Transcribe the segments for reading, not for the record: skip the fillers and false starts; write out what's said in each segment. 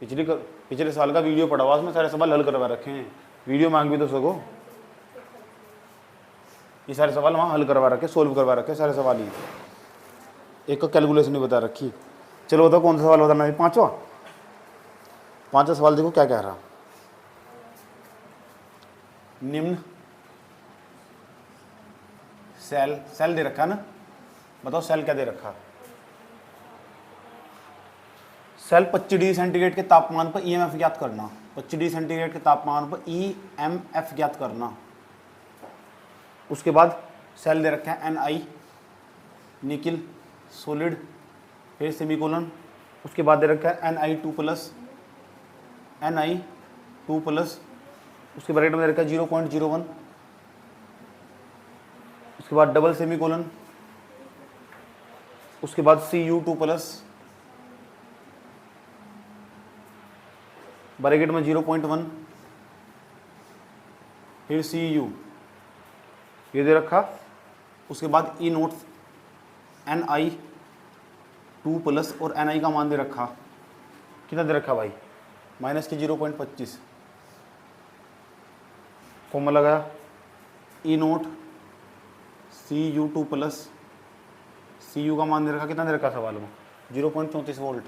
पिछले साल का वीडियो पड़ा हुआ, उसमें सारे सवाल हल करवा रखे हैं। वीडियो मांग भी तो सको, ये सारे सवाल वहाँ हल करवा रखे, सोल्व करवा रखे सारे सवाल ही, एक का कैलकुलेशन नहीं बता रखी। चलो बताओ कौन सा सवाल बताना है? पांचवा सवाल देखो क्या कह रहा। निम्न सेल दे रखा ना, बताओ सेल क्या दे रखा? सेल 25 डिग्री सेंटीग्रेड के तापमान पर ईएमएफ ज्ञात करना। 25 डिग्री सेंटीग्रेड के तापमान पर ईएमएफ ज्ञात करना। उसके बाद सेल दे रखा है Ni निकिल सॉलिड, फिर सेमीकोलन। उसके बाद दे रखा है Ni2 प्लस, उसके ब्रैकेट में दे रखा है 0.01। उसके बाद डबल सेमीकोलन, उसके बाद Cu2 प्लस, ब्रैकेट में 0.1, फिर Cu ये दे रखा। उसके बाद E नोट Ni2 प्लस और Ni का मान दे रखा, कितना दे रखा भाई? माइनस के 0.25, फॉर्मूला लगाया E note Cu2 plus, Cu का मान दे रखा, कितना दे रखा सवाल में? 0.34 वोल्ट।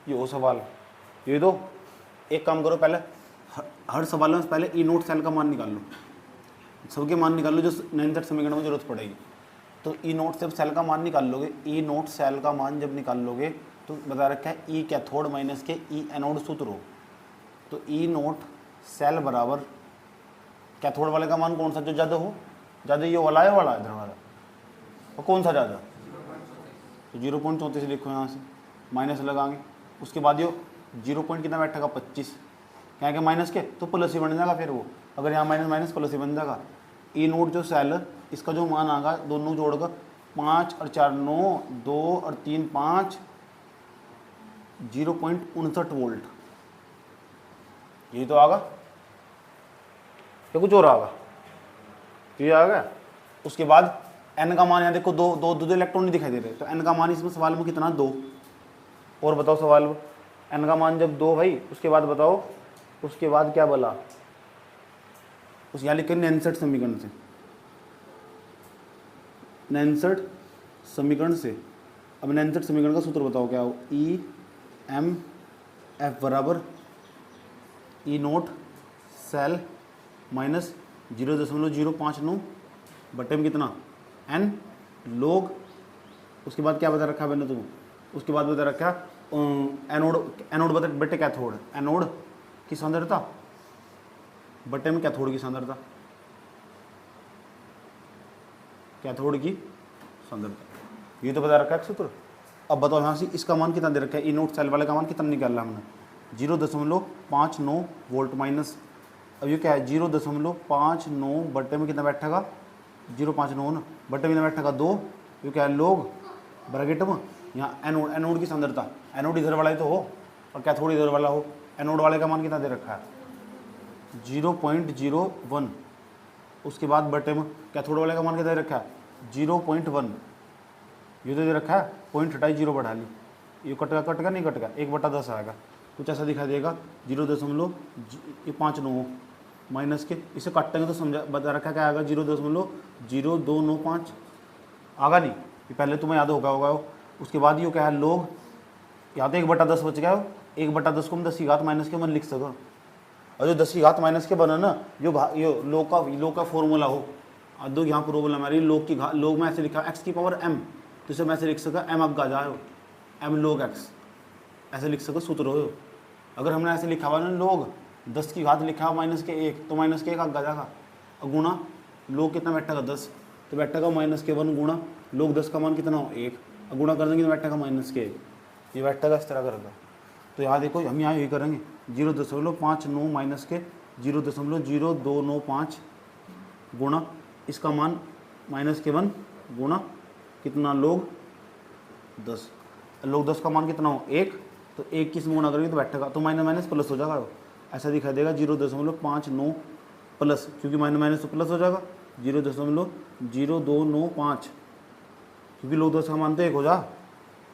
ये हो सवाल, ये दो। एक काम करो, पहले हर सवाल में पहले ई नोट सेल का मान निकाल लो, सबके मान निकाल लो जो 9 समीकरण में जरूरत पड़ेगी। तो ई नोट से सेल का मान निकाल लोगे, ई नोट सेल का मान जब निकाल लोगे तो बता रखा है ई कैथोड माइनस के ई एनोड सूत्र हो। तो ई नोट सेल बराबर कैथोड वाले का मान कौन सा जो ज़्यादा हो? ज़्यादा ये वाला है, वाला इधर वाला, और कौन सा ज़्यादा? तो 0.34 लिखो यहाँ से, माइनस लगाएंगे। उसके बाद ये 0 पॉइंट कितना बैठेगा? 25, क्या है माइनस के, तो प्लस ही बन जाएगा फिर वो। अगर यहाँ माइनस माइनस प्लस ही बन जाएगा। ई नोट जो सेल, इसका जो मान आएगा दोनों जोड़कर 5 और 4 9, 2 और 3 5, 0.59 वोल्ट। यही तो आगा, या कुछ और आगा? ये आ गया। उसके बाद एन का मान, यहाँ देखो दो इलेक्ट्रॉन नहीं दिखाई दे रहे, तो एन का मान इसमें सवाल में कितना? 2। और बताओ सवाल में एन का मान जब 2 भाई, उसके बाद बताओ, उसके बाद क्या बोला? उस यहाँ लिखे नैनसेट समीकरण से, नैनसेट समीकरण से। अब नैनसेट समीकरण का सूत्र बताओ क्या हो? ई एम एफ बराबर ई नोट सेल माइनस 0.059 बटे में कितना? एन लोग। उसके बाद क्या बता रखा है मैंने तुम्हें? उसके बाद बता रखा एनोड बटे कैथोड, एनोड की सांद्रता बटे में कैथोड की सांद्रता, कैथोड की सांद्रता। ये तो बता रखा है सूत्र। अब बताओ यहाँ से इसका मान कितना दे रखा है? ई नोट सेल वाले का मान कितना निकाला हमने? 0.59 वोल्ट माइनस, अब ये क्या है? 0.59 बटे में कितना बैठेगा? 0.59 ना, बटे में कितना बैठेगा? 2। ये क्या है? लोग ब्रैकेट में यहाँ एनोड की सांद्रता, एनोड इधर वाला ही तो हो और कैथोड इधर वाला हो। एनोड वाले का मान कितना दे रखा है? 0.01। उसके बाद बटे में कैथोड वाले का मान कितना दे रखा है? 0.1। ये तो दे रखा है, पॉइंट हटाई 0 बढ़ा ली, ये कटेगा नहीं कटेगा, 1/10 आएगा, कुछ ऐसा दिखाई देगा। 0.5 माइनस के, इसे काटेंगे तो समझा बता रखा क्या आएगा? 0.0295 आगा नहीं, ये पहले तुम्हें याद होगा। उसके बाद ये क्या है? लोग, यहाँ तो 1/10 बच गया। 1/10 को हम 10 की घात माइनस के मन लिख सको, और जो 10 की घात माइनस के बना ना, जो लोग का फॉर्मूला हो, दो यहाँ प्रॉब्लम हमारी, लोग में ऐसे लिखा x की पावर m, तो इसे मैं ऐसे लिख सका m अब गा जाओ, m log x, ऐसे लिख सको सूत्र हो। अगर हमने ऐसे लिखा हुआ ना, लोग 10 की घात लिखा हुआ माइनस के 1, तो माइनस के 1 आगे जाएगा, और गुणा लोग कितना बैठेगा? 10, तो बैठेगा -1 गुणा लोग 10 का मान कितना हो? 1, और गुणा कर देंगे तो बैठेगा -1, ये बैठेगा इस तरह करेगा। तो यहाँ देखो हम यहाँ यही करेंगे, 0.59 माइनस के 0.0295 गुणा इसका मान -1 गुणा कितना? लोग 10, लोग 10 का मान कितना हो? 1, तो 1 किस में गुणा करेंगे तो बैठेगा, तो माइनस माइनस प्लस हो जाएगा, ऐसा दिखाई देगा 0.59 प्लस, क्योंकि माइनस माइनस तो प्लस हो जाएगा 0.0295, क्योंकि लोग 10 का मान तो 1 हो जा,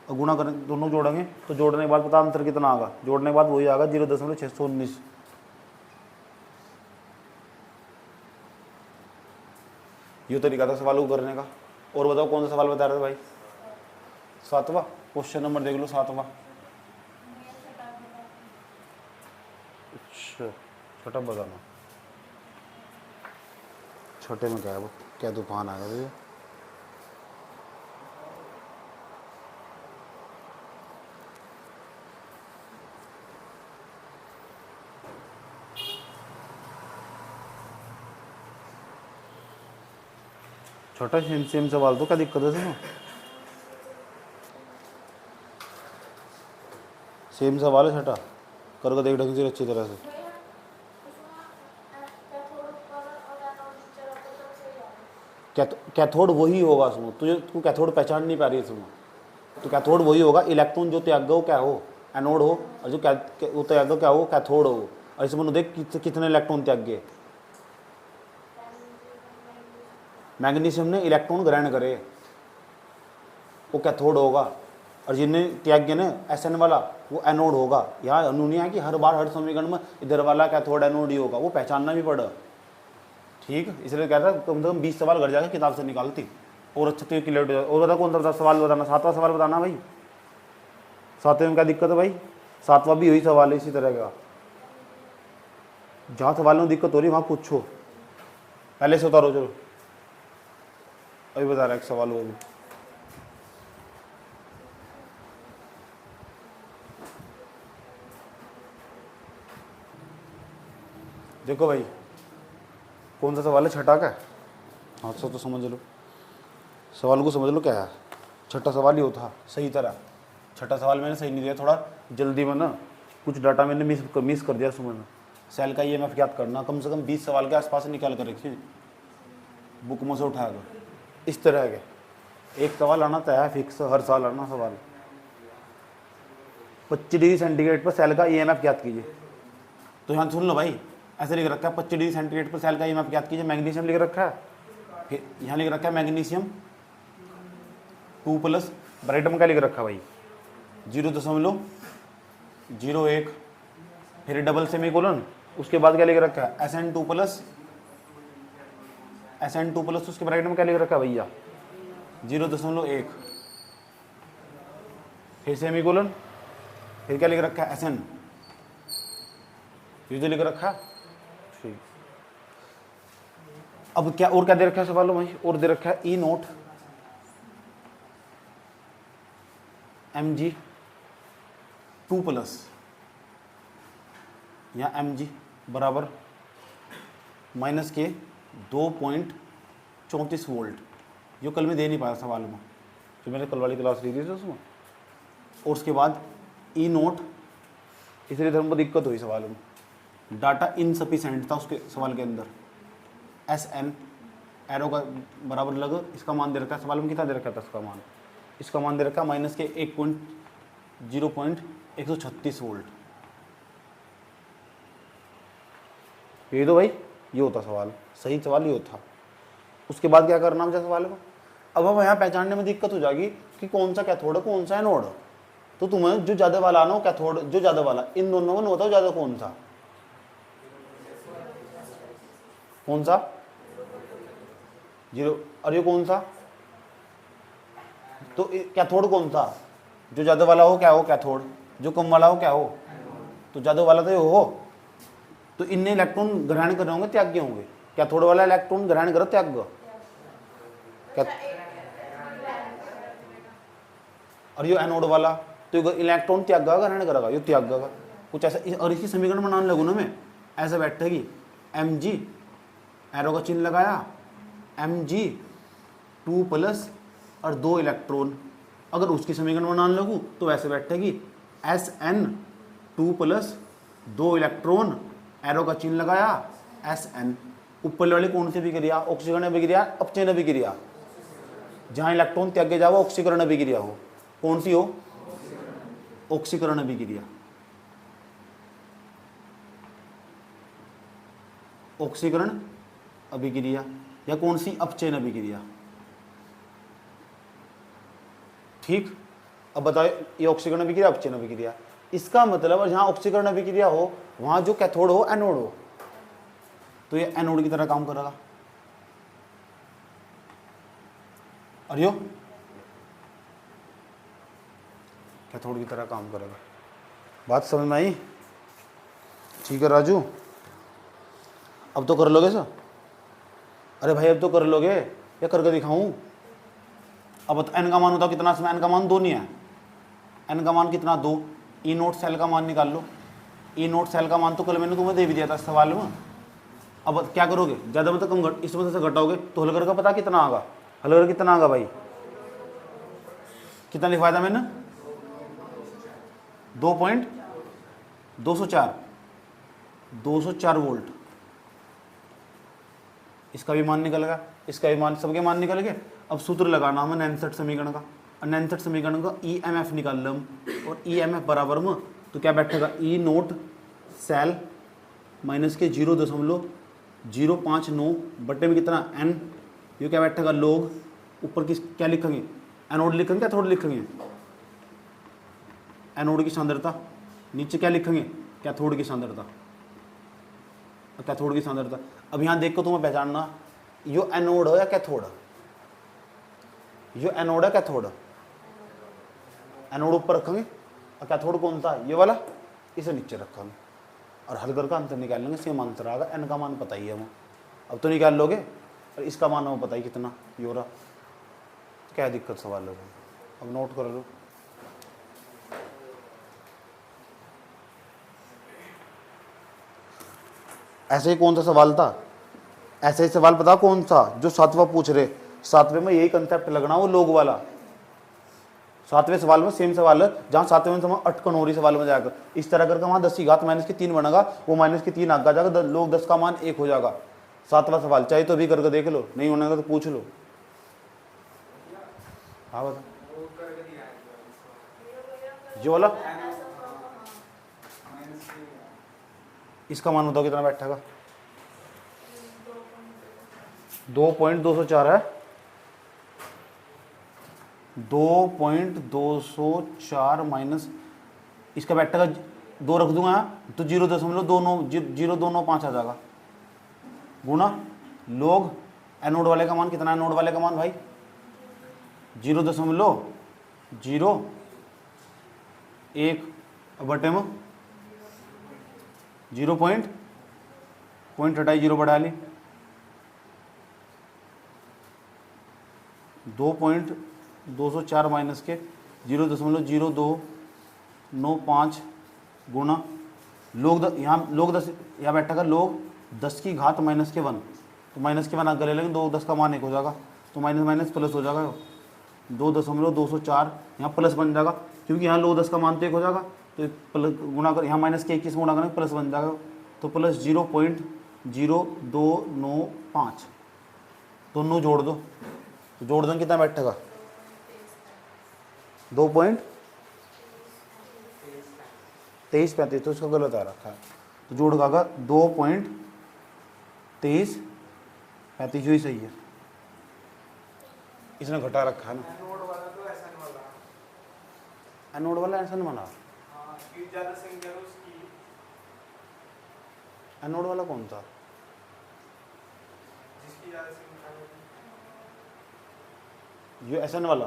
और गुणा करें, दोनों जोड़ेंगे तो जोड़ने के बाद पता अंतर कितना आएगा, जोड़ने के बाद वही आएगा 0.619। ये तरीका था सवाल को करने का। और बताओ कौन सा सवाल बता रहे थे भाई? 7वां क्वेश्चन नंबर देख लो, 7वां। अच्छा छठा बताना, छठे में क्या है वो, क्या तूफान आएगा भैया? छोटा सेम सवाल तो क्या दिक्कत है इसमें? सेम सवाल है छठा, करके देख ढंग से अच्छी तरह से। कैथोड वही होगा उसमें, तू कैथोड पहचान नहीं पा रही इसमें। तो कैथोड वही होगा, इलेक्ट्रॉन जो त्याग हो क्या हो, एनोड हो, और जो वो त्याग क्या हो, कैथोड हो। और इसमें देख कितने इलेक्ट्रॉन त्यागे, मैग्नीशियम ने इलेक्ट्रॉन ग्रहण करे, वो कैथोड होगा। और जिन्हें त्याग्य ने एसएन वाला, वो एनोड होगा। यहाँ अनु है कि हर बार हर समीकरण में इधर वाला कैथोड एनोड ही होगा, वो पहचानना भी पड़ा। ठीक, इसलिए कहता है कम से कम 20 सवाल घर जाकर किताब से निकालती और अच्छे तो क्लियर हो जाए। और बता कौन सा सवाल बताना, 7वां सवाल बताना भाई। 7वें में क्या दिक्कत है भाई? 7वां भी वही सवाल है इसी तरह का। जहाँ सवाल में दिक्कत हो रही वहाँ पूछो, पहले से उतारो। चलो अभी बता रहा एक सवाल वो भी। देखो भाई कौन सा सवाल है, छठा का। हाँ तो समझ लो, सवाल को समझ लो क्या है। छठा सवाल ही होता सही तरह। छठा सवाल मैंने सही नहीं दिया, थोड़ा जल्दी में ना कुछ डाटा मैंने मिस कर दिया सुबह में। सेल का ईएमएफ याद करना, कम से कम 20 सवाल के आसपास निकाल कर रखिए, बुक में से उठाकर। इस तरह के एक सवाल आना तय है, फिक्स, हर साल आना सवाल। 25 डिग्री सेंटीग्रेड पर सेल का ईएमएफ याद कीजिए। तो यहाँ सुन लो भाई, ऐसे लिख रखा है 25 डिग्री सेंटीग्रेड पर सेल का ईएमएफ याद कीजिए। मैग्नीशियम लिख रखा है, फिर यहाँ लिख रखा है मैग्नीशियम 2+, ब्रैकेट में क्या लिख रखा है भाई? 0.01, फिर डबल सेमीकोलन, उसके बाद क्या लिख रखा है? SN2+, SN2+, उसके ब्रैकेट में क्या लिख रखा है भैया? 0.1, फिर सेमीकोलन, फिर क्या लिख रखा है? SN, ये जो लिख रखा। ठीक, अब क्या और क्या दे रखा है सवालों में? और दे रखा है E0 Mg2+, या Mg बराबर माइनस के 2.34 वोल्ट। जो कल मैं दे नहीं पाया सवाल में, जो मैंने कल वाली क्लास ली थी उसमें। और उसके बाद E0, इसलिए हमको दिक्कत हुई सवाल में, डाटा इनसफिशेंट था उसके सवाल के अंदर। SN एरो का बराबर लग, इसका मान दे रखा है सवाल में, कितना दे रखा था इसका मान? इसका मान दे रखा है माइनस के 0.136 वोल्ट। ये तो भाई ये होता सवाल, सही सवाल ये होता। उसके बाद क्या करना मुझे सवाल को? अब हम यहाँ पहचानने में दिक्कत हो जाएगी कि कौन सा कैथोड है, कौन सा एनोड। तो तुम्हें जो ज़्यादा वाला आना हो कैथोड, जो ज़्यादा वाला, इन दोनों में बताओ ज़्यादा कौन सा? कौन सा? 0। और ये कौन सा? तो कैथोड कौन सा? जो ज़्यादा वाला हो क्या हो? कैथोड। जो कम वाला हो क्या हो? तो ज़्यादा वाला तो ये हो। तो इनने इलेक्ट्रॉन ग्रहण कर रहे होंगे, त्याग होंगे। कैथोड वाला इलेक्ट्रॉन ग्रहण करो, त्याग। और ये एनोड वाला तो इलेक्ट्रॉन त्यागा ग्रहण करेगा, ये त्यागेगा कुछ ऐसा। और इसी समीकरण बनाने लगू ना मैं, ऐसे बैठेगी Mg, एरो का चिन्ह लगाया, Mg2+ और 2 इलेक्ट्रॉन। अगर उसकी समीकरण बनाने लगूँ तो वैसे बैठेगी Sn2+ 2 इलेक्ट्रॉन, एरो का चिन्ह लगाया, Sn। ऊपर वाली कौन सी विक्रिया? ऑक्सीकरण अभिक्रिया, अपचयन अभिक्रिया। जहाँ इलेक्ट्रॉन त्यागे जाओ ऑक्सीकरण अभिक्रिया हो। कौन सी हो? ऑक्सीकरण अभिक्रिया। ऑक्सीकरण अभिक्रिया या कौन सी? अपचयन अभिक्रिया। ठीक, अब बताओ ये ऑक्सीकरण अभिक्रिया अपचयन अभिक्रिया, इसका मतलब जहां ऑक्सीकरण अभिक्रिया हो वहां जो कैथोड हो एनोड हो, तो ये एनोड की तरह काम करेगा। और यो कैथोड की तरह काम करेगा। बात समझ में आई? ठीक है राजू, अब तो कर लोगे सर? अरे भाई अब तो कर लोगे या करके दिखाऊं? अब एन का मान होता कितना, इसमें एन का मान 2 नहीं है, एन का मान कितना 2, ई नोट सेल का मान निकाल लो। ई नोट सेल का मान तो कल मैंने तुम्हें दे भी दिया था सवाल में। अब क्या करोगे, ज़्यादा मतलब कम घट, इसमें से घटाओगे तो हल करके पता कितना आएगा, हल करके कितना आएगा भाई, कितना लिखवाया था मैंने 2.204 वोल्ट। इसका भी मान निकल गया, इसका भी मान, सबके मान निकल गए। अब सूत्र लगाना हमें नैनसठ समीकरण का, और नैनसठ समीकरण का EMF निकाल लो हम, और EMF बराबर में तो क्या बैठेगा, ई नोट सेल माइनस के 0.059 बट्टे में कितना एन, ये क्या बैठेगा लोग, ऊपर की क्या लिखेंगे, एनोड लिखेंगे कैथोड लिखेंगे, एनोड की सांद्रता, नीचे क्या लिखेंगे कैथोड की सांद्रता, कैथोड की सांद्रता। अब यहाँ देख को तुम्हें पहचानना यो एनोड हो या कैथोड, यो एनोड है कैथोड, एनोड ऊपर रखेंगे और कैथोड कौन सा ये वाला, इसे नीचे रखेंगे और हल करके अंतर निकाल लेंगे, सेम आंसर आएगा। एन का मान पता ही है हमें, अब तो निकाल लोगे, और इसका मान हमें पता ही कितना यो रहा, क्या दिक्कत सवाल है। अब नोट कर लो, ऐसे ही कौन सा सवाल था, ऐसे ही सवाल पता कौन सा जो 7वां पूछ रहे, 7वें में यही कंसेप्ट लगना वो लोग वाला, 7वें सवाल में सेम सवाल है, जहाँ 7वें में अटकन हो रही सवाल में जाकर इस तरह करके वहाँ 10 की घात -3 बनेगा, वो -3 आगे जाएगा, लोग 10 का मान 1 हो जाएगा। 7वां सवाल चाहे तो भी करके देख लो, नहीं होने का तो पूछ लो। हाँ बता जो वाला, इसका मान बताओ कितना बैठेगा, 2.204 है, 2.204 माइनस इसका बैठेगा 2 रख दूंगा तो 0.029 आ जाएगा, गुणा लोग एनोड वाले का मान कितना, एनोड वाले का मान भाई 0.01 बटे में 0 पॉइंट हटाई 0 बढ़ा ली, 2.204 माइनस के 0.0295 गुणा लोग यहाँ लोग 10, यहाँ बैठेगा लोग 10 की घात -1, तो -1 आगे ले लेंगे, 2 10 का मान 1 हो जाएगा, तो माइनस माइनस प्लस हो जाएगा, 2.204 यहाँ प्लस बन जाएगा, क्योंकि यहाँ लोग 10 का मान तो 1 हो जाएगा, तो प्लस गुणा कर यहाँ माइनस के 21 गुणा करेंगे प्लस बन जाएगा, तो प्लस 0.0295 दोनों जोड़ दो, तो जोड़ देंगे कितना बैठेगा 2.2335, तो इसका गलत आ रखा है, तो जोड़ का 2.2335 ही सही है, इसने घटा रखा है ना, एनोड वाला ऐसा नहीं माना, एनोड वाला कौन सा, ये एसएन वाला,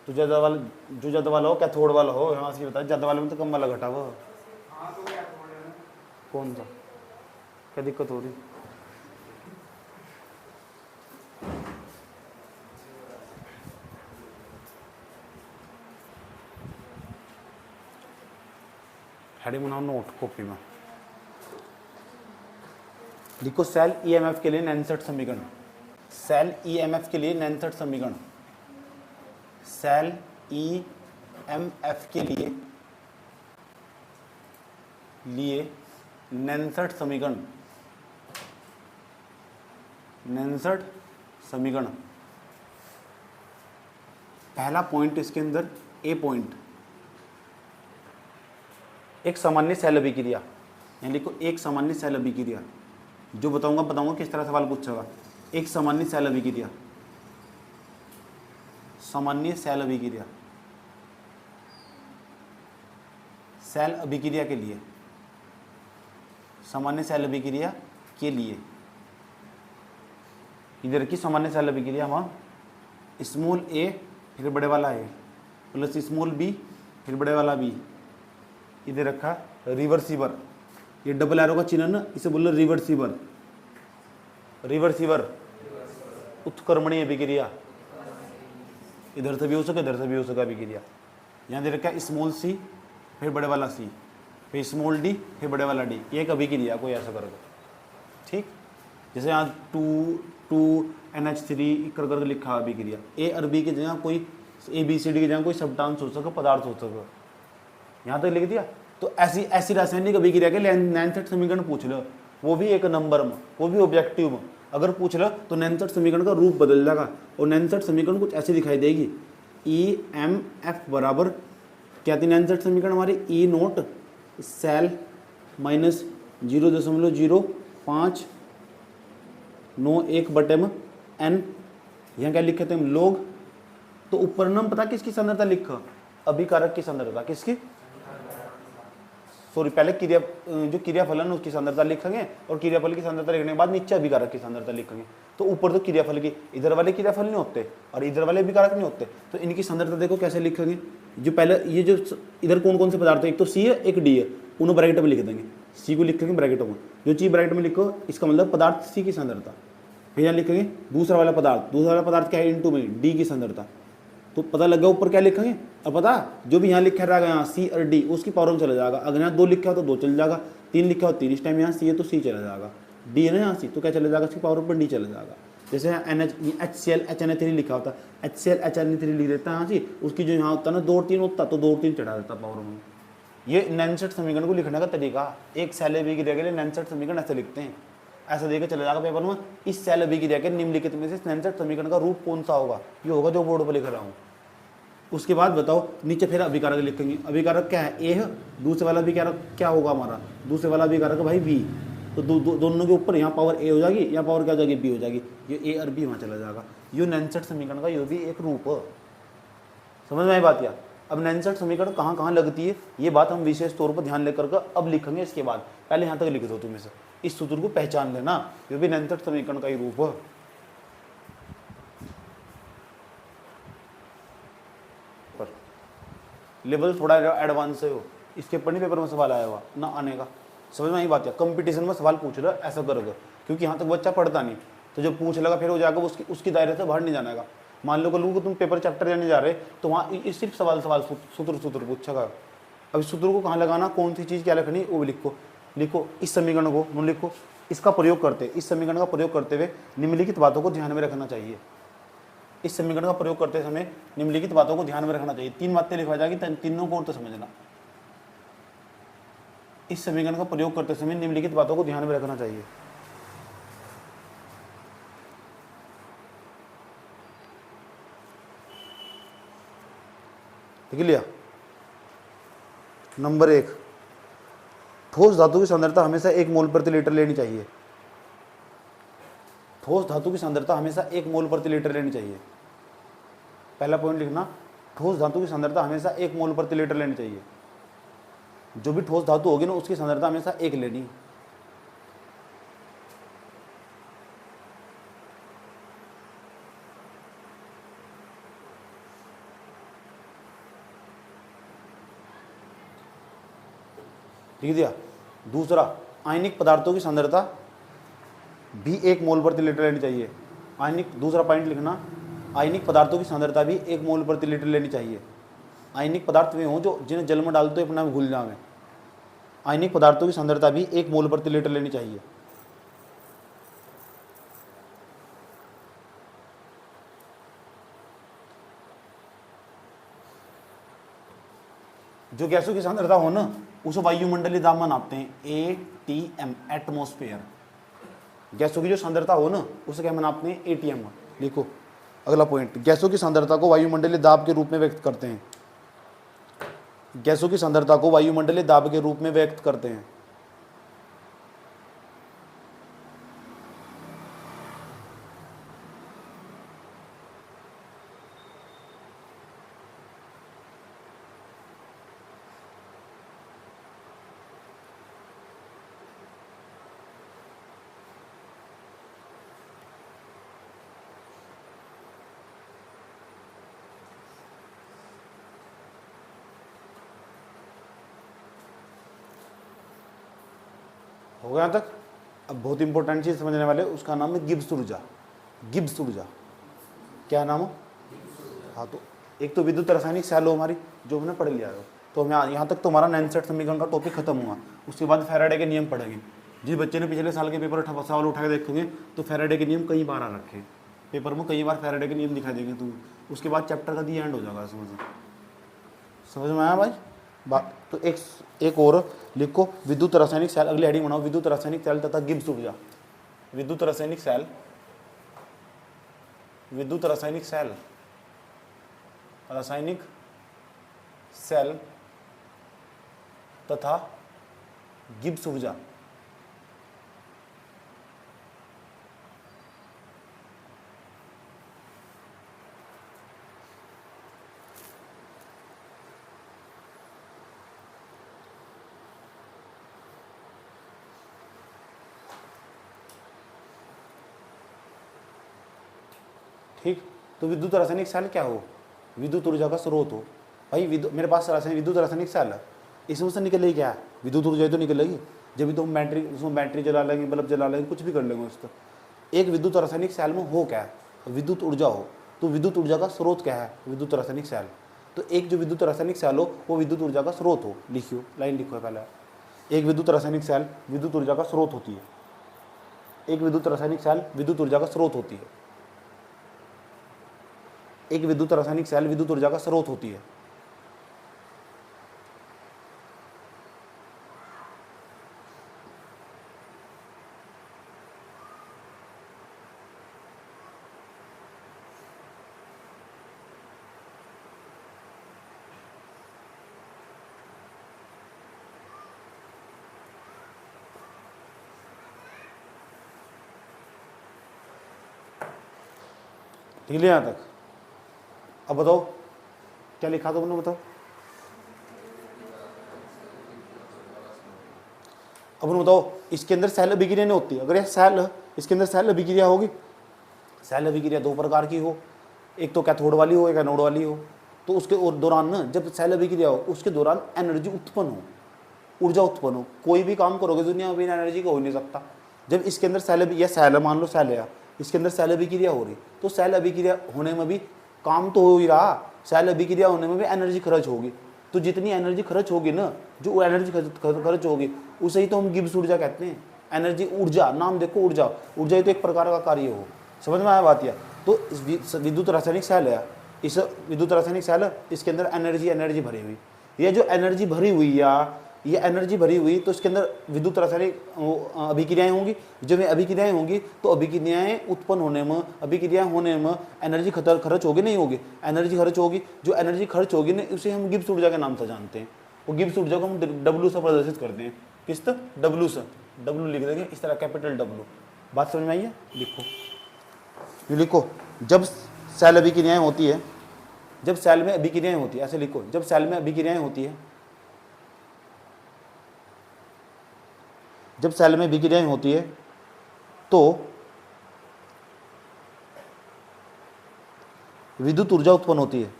तो ज्यादा वाला जो ज्यादा वाला हो कैथोड वाला हो, यहाँ से बता ज्यादा वाले में तो कम वाला घटा हुआ, कौन सा, क्या दिक्कत हो रही, हेडिंग बनाओ नोट कॉपी में, लिखो सेल ईएमएफ के लिए नैनसठ समीकरण, सेल ईएमएफ के लिए नैनसठ समीकरण, सेल ईएमएफ के लिए नैनसठ समीकरण, नैनसठ समीकरण। पहला पॉइंट इसके अंदर ए पॉइंट, एक सामान्य सेल अभिक्रिया, यानी लिखो एक सामान्य सेल अभिक्रिया, जो बताऊंगा किस तरह सवाल पूछेगा, एक सामान्य सेल अभिक्रिया, सामान्य सेल अभिक्रिया सेल अभिक्रिया के लिए, सामान्य सेल अभिक्रिया के लिए इधर की सामान्य सेल अभिक्रिया वहाँ स्मॉल ए फिर बड़े वाला ए प्लस स्मॉल बी फिर बड़े वाला बी, इधर रखा रिवर्सिबर, ये डबल एरो का चिन्ह ना, इसे बोलो रिवर्सिबर, रिवर्सिबर उत्क्रमणीय अभिक्रिया, इधर से भी हो सके इधर से भी हो सके अभिक्रिया। यहाँ दे रखा स्मॉल सी फिर बड़े वाला सी फिर स्मॉल डी फिर बड़े वाला डी, ये एक अभिक्रिया कोई ऐसा करके, ठीक। जैसे यहाँ 2NH3 कर करके लिखा अभिक्रिया, ए और बी की जगह कोई ABCD की जगह कोई सब्सटेंस हो सके, पदार्थ हो सके, यहाँ तक लिख दिया। तो ऐसी रासायनिक अभिक्रिया के नैनसेट समीकरण पूछ लो, वो भी एक नंबर में, वो भी ऑब्जेक्टिव में अगर पूछ लो तो नैनसेट समीकरण का रूप बदल जाएगा, और नैनसेट समीकरण कुछ ऐसी दिखाई देगी, EMF बराबर क्या थी नैनसेट समीकरण हमारी, E0 सेल माइनस 0.591 बटे में N, यहाँ क्या लिखे थे हम लोग, तो ऊपर नाम पता किसकी सांद्रता लिखा, अभिकारक की सांद्रता, किसकी, सॉरी पहले क्रिया जो क्रियाफलन उसकी सांद्रता लिखेंगे, और क्रियाफल की सांद्रता लिखने के बाद नीचे अभिकारक की सांद्रता लिखेंगे। तो ऊपर तो क्रियाफल की, इधर वाले क्रियाफल नहीं होते और इधर वाले अभिकारक नहीं होते, तो इनकी सांद्रता देखो कैसे लिखेंगे। जो पहले ये जो इधर कौन कौन से पदार्थ है, एक तो सी है एक डी है, उन्हें ब्रैकेट में लिख देंगे, सी को लिखेंगे ब्रैकेटों में, जो चीज ब्रैकेट में लिखो इसका मतलब पदार्थ सी की सांद्रता, फिर यहाँ लिखेंगे दूसरा वाला पदार्थ क्या है इंटू में डी की सांद्रता, तो पता लग गया ऊपर क्या लिखेंगे। अब पता जो भी यहाँ लिखा रहेगा यहाँ सी और डी उसकी पावर में चला जाएगा, अगर यहाँ 2 लिखा हो तो 2 चल जाएगा, 3 लिखा हो 3, इस टाइम यहाँ सी है तो सी चला जाएगा, डी है ना यहाँ सी तो क्या चला जाएगा, इसकी पावर पर डी चला जाएगा। जैसे यहाँ HCl HNA3 लिखा होता है, HCl HNA3 लिख देता है यहाँ सी, उसकी जो यहाँ होता है ना 2 और 3 होता तो 2 और 3 चढ़ा देता पावर में। ये नैनसेट समीकरण को लिखने का तरीका, एक सेल अभिक्रिया के लिए नैनसेट समीकरण ऐसे लिखते हैं, ऐसा देकर चला जाएगा पेपर में, इस सेल अभिक्रिया के निम्नलिखित में से नैनसेट समीकरण का रूप कौन सा होगा, ये होगा जो बोर्ड पर लिख रहा हूँ। उसके बाद बताओ नीचे फिर अभिकारक लिखेंगे, अभिकारक क्या है ए है, दूसरे वाला अभिकारक क्या होगा हमारा, दूसरे वाला अभिकारक भाई बी, तो दोनों के ऊपर यहाँ पावर ए हो जाएगी, यहाँ पावर क्या हो जाएगी बी हो जाएगी, ये ए और बी वहाँ चला जाएगा। ये नैनसेट समीकरण का ये भी एक रूप है, समझ में आई बात। या अब नैनसेट समीकरण कहाँ कहाँ लगती है ये बात हम विशेष तौर पर ध्यान लेकर अब लिखेंगे, इसके बाद पहले यहाँ तक लिख दो तुम्हें से, इस सूत्र को पहचान लेना, ये भी नैनसेट समीकरण का ही रूप है। लेवल थोड़ा एडवांस है हो, इसके पढ़ने पेपर में सवाल आया हुआ ना आने का, समझ में आई बात। है कंपटीशन में सवाल पूछ रहा ऐसा करोगे, क्योंकि यहाँ तक बच्चा पढ़ता नहीं, तो जब पूछ लगा फिर हो जाएगा उसकी दायरे से बाहर नहीं जाना है। मान लो कि तुम पेपर चैप्टर जाने जा रहे तो वहाँ सिर्फ सवाल सूत्र पूछेगा। अब सूत्र को कहाँ लगाना, कौन सी चीज़ क्या लिखनी वो भी लिखो इस समीकरण को लिखो, इसका प्रयोग करते, इस समीकरण का प्रयोग करते हुए निम्नलिखित बातों को ध्यान में रखना चाहिए। इस समीकरण का प्रयोग करते समय निम्नलिखित बातों को ध्यान में रखना चाहिए। 3 बातें लिखवा जाएगी, तीनों को तो समझना। इस समीकरण का प्रयोग करते समय निम्नलिखित बातों को ध्यान में रखना चाहिए। लिख लिया। नंबर 1, ठोस धातु की सांद्रता हमेशा 1 मोल प्रति लीटर लेनी चाहिए। ठोस धातु की सांद्रता हमेशा 1 मोल प्रति लीटर लेनी चाहिए। पहला पॉइंट लिखना, ठोस धातु की सांद्रता हमेशा 1 मोल प्रति लीटर लेनी चाहिए। जो भी ठोस धातु होगी ना उसकी सांद्रता हमेशा 1 लेनी। लिख दिया। दूसरा, आयनिक पदार्थों की सांद्रता भी 1 मोल प्रति लीटर लेनी चाहिए। दूसरा पॉइंट लिखना, आयनिक पदार्थों की सांद्रता भी 1 मोल प्रति लीटर लेनी चाहिए। आयनिक पदार्थ वे हों जो जिन्हें जल में डालते अपना घुल जावे। आयनिक पदार्थों की सांद्रता भी 1 मोल प्रति लीटर लेनी चाहिए। जो गैसों की सांद्रता हो ना उसे वायुमंडलीय दाब में नापते हैं, ATM एटमॉस्फेयर। गैसों की जो सांद्रता हो ना उसे क्या नापते हैं, ATM। लिखो अगला पॉइंट, गैसों की सांद्रता को वायुमंडलीय दाब के रूप में व्यक्त करते हैं। गैसों की सांद्रता को वायुमंडलीय दाब के रूप में व्यक्त करते हैं। हो गया यहाँ तक। अब बहुत इंपॉर्टेंट चीज समझने वाले, उसका नाम है गिब्स ऊर्जा। गिब्स ऊर्जा क्या नाम है? हाँ, तो एक तो विद्युत रासायनिक सेल हो हमारी, जो हमने पढ़ लिया है। तो हम यहाँ तक तो हमारा 9 सेट समीकरण का टॉपिक खत्म हुआ। उसके बाद फैराडे के नियम पढ़ेंगे। जिस बच्चे ने पिछले साल के पेपर सवाल उठा के देखोगे तो फैराडे के नियम कई बार आ रखे हैं पेपर में, कई बार फैराडे के नियम दिखा देंगे तुम्हें। उसके बाद चैप्टर का दी एंड हो जाएगा। समझ में आया भाई बात? तो एक और लिखो, विद्युत रासायनिक सेल। अगली हेडिंग बनाओ, विद्युत रासायनिक सेल तथा गिब्स ऊर्जा। विद्युत रासायनिक सेल, विद्युत रासायनिक सेल, रासायनिक सेल तथा गिब्स ऊर्जा। ठीक, तो विद्युत रासायनिक सेल क्या हो? विद्युत ऊर्जा का स्रोत हो। भाई मेरे पास विद्युत रासायनिक सेल है, इसमें से निकलेगी क्या? विद्युत ऊर्जा तो निकलेगी। जब भी तो हम बैटरी, उसमें बैटरी जला लेंगे, बल्ब जला लेंगे, कुछ भी कर लेंगे उसको। एक विद्युत रासायनिक सेल में हो क्या है? विद्युत ऊर्जा हो। तो विद्युत ऊर्जा का स्रोत क्या है? विद्युत रासायनिक सेल। तो एक जो विद्युत रासायनिक सेल हो वो विद्युत ऊर्जा का स्रोत हो। लिखियो, लाइन लिखो पहले। एक विद्युत रासायनिक सेल विद्युत ऊर्जा का स्रोत होती है। एक विद्युत रासायनिक सेल विद्युत ऊर्जा का स्रोत होती है। एक विद्युत रासायनिक सेल विद्युत ऊर्जा का स्रोत होती है। ठीक है यहां तक? अब बताओ क्या लिखा था तुमने, बताओ। अब बताओ, इसके अंदर सेल अभिक्रिया नहीं होती। अगर ये सेल, इसके अंदर सेल अभिक्रिया होगी। सेल अभिक्रिया दो प्रकार की हो, एक तो कैथोड वाली हो, एक एनोड वाली हो। तो उसके दौरान ना, जब सेल अभिक्रिया हो उसके दौरान एनर्जी उत्पन्न हो, ऊर्जा उत्पन्न हो। कोई भी काम करोगे दुनिया में बिना एनर्जी का हो नहीं सकता। जब इसके अंदर सेल, या सेल मान लो सेल है, इसके अंदर सेल अभिक्रिया हो रही, तो सेल अभिक्रिया होने में भी काम तो हो ही रहा, सेल अभिक्रिया होने में भी एनर्जी खर्च होगी। तो जितनी एनर्जी खर्च होगी ना, जो एनर्जी खर्च होगी उसे ही तो हम गिब्स ऊर्जा कहते हैं। एनर्जी, ऊर्जा, नाम देखो ऊर्जा। ऊर्जा ही तो एक प्रकार का कार्य हो। समझ में आया बात? या तो विद्युत रासायनिक सेल है, इस विद्युत रासायनिक सेल है, इसके अंदर एनर्जी भरी हुई। ये जो एनर्जी भरी हुई, या ये एनर्जी भरी हुई, तो इसके अंदर विद्युत रासायनिक अभिक्रियाएं होंगी। जब ये अभिक्रियाएं होंगी तो अभिक्रियाएं उत्पन्न होने में, अभिक्रियाएं होने में एनर्जी खर्च होगी, नहीं होगी? एनर्जी खर्च होगी। जो एनर्जी खर्च होगी ना, उसे हम गिब्स ऊर्जा के नाम से जानते हैं। वो गिब्स ऊर्जा को हम डब्ल्यू से प्रदर्शित करते हैं। किस तरह? डब्ल्यू से। डब्ल्यू लिख देंगे इस तरह, कैपिटल डब्ल्यू। बात समझ में आई है? लिखो, ये लिखो, जब सेल अभिक्रियाएं होती है, जब सेल में अभिक्रियाएं होती है, ऐसे लिखो, जब सेल में अभिक्रियाएं होती है, जब सेल में अभिक्रियाएं होती है तो विद्युत ऊर्जा उत्पन्न होती है।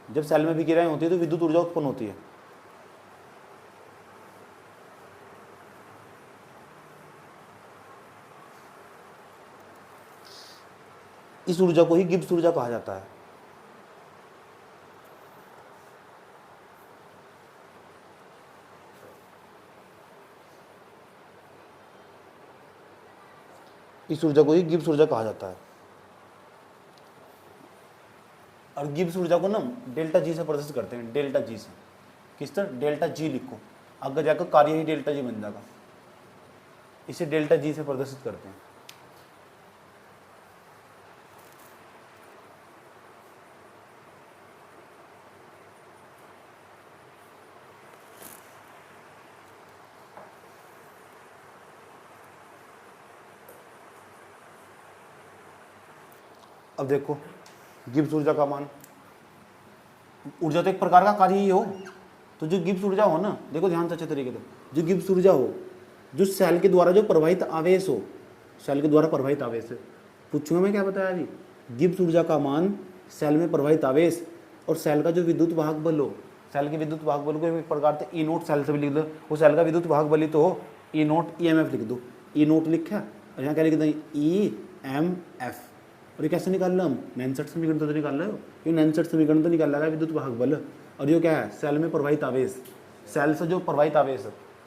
जब सेल में अभिक्रियाएं होती है तो विद्युत ऊर्जा उत्पन्न होती है। इस ऊर्जा को ही गिब्स ऊर्जा कहा जाता है। इस ऊर्जा को ही गिब्स ऊर्जा कहा जाता है। और गिब्स ऊर्जा को ना डेल्टा जी से प्रदर्शित करते हैं, डेल्टा जी से। किस तरह? डेल्टा जी लिखो, आगे जाकर कार्य ही डेल्टा जी बन जाएगा। इसे डेल्टा जी से प्रदर्शित करते हैं। अब देखो, गिब्स ऊर्जा का मान, ऊर्जा तो एक प्रकार का कार्य ही हो। तो जो गिब्स ऊर्जा हो ना, देखो ध्यान से अच्छे तरीके से, जो गिब्स ऊर्जा हो, जो सेल के द्वारा जो प्रवाहित आवेश हो, सेल के द्वारा प्रवाहित आवेश, पूछूंगा मैं क्या बताया अभी? गिब्स ऊर्जा का मान सेल में प्रवाहित आवेश और सेल का जो विद्युत वाहक बल हो, सेल के विद्युत वाहक बल को एक प्रकार से ई नोट सेल से भी लिख दो, वो सेल का विद्युत वाहक बल ही तो हो, ई नोट ई एम एफ लिख दो, ई नोट लिखा और यहाँ क्या लिख देंगे ई एम एफ। और ये कैसे निकाल लो हम, नैनसठ समीकरण तो निकाल रहे हो, ये नैनसठ समीकरण तो निकाल रहा है विद्युत वाहक बल। और ये क्या है, सेल में प्रवाहित आवेश, सेल से जो प्रवाहित आवेश,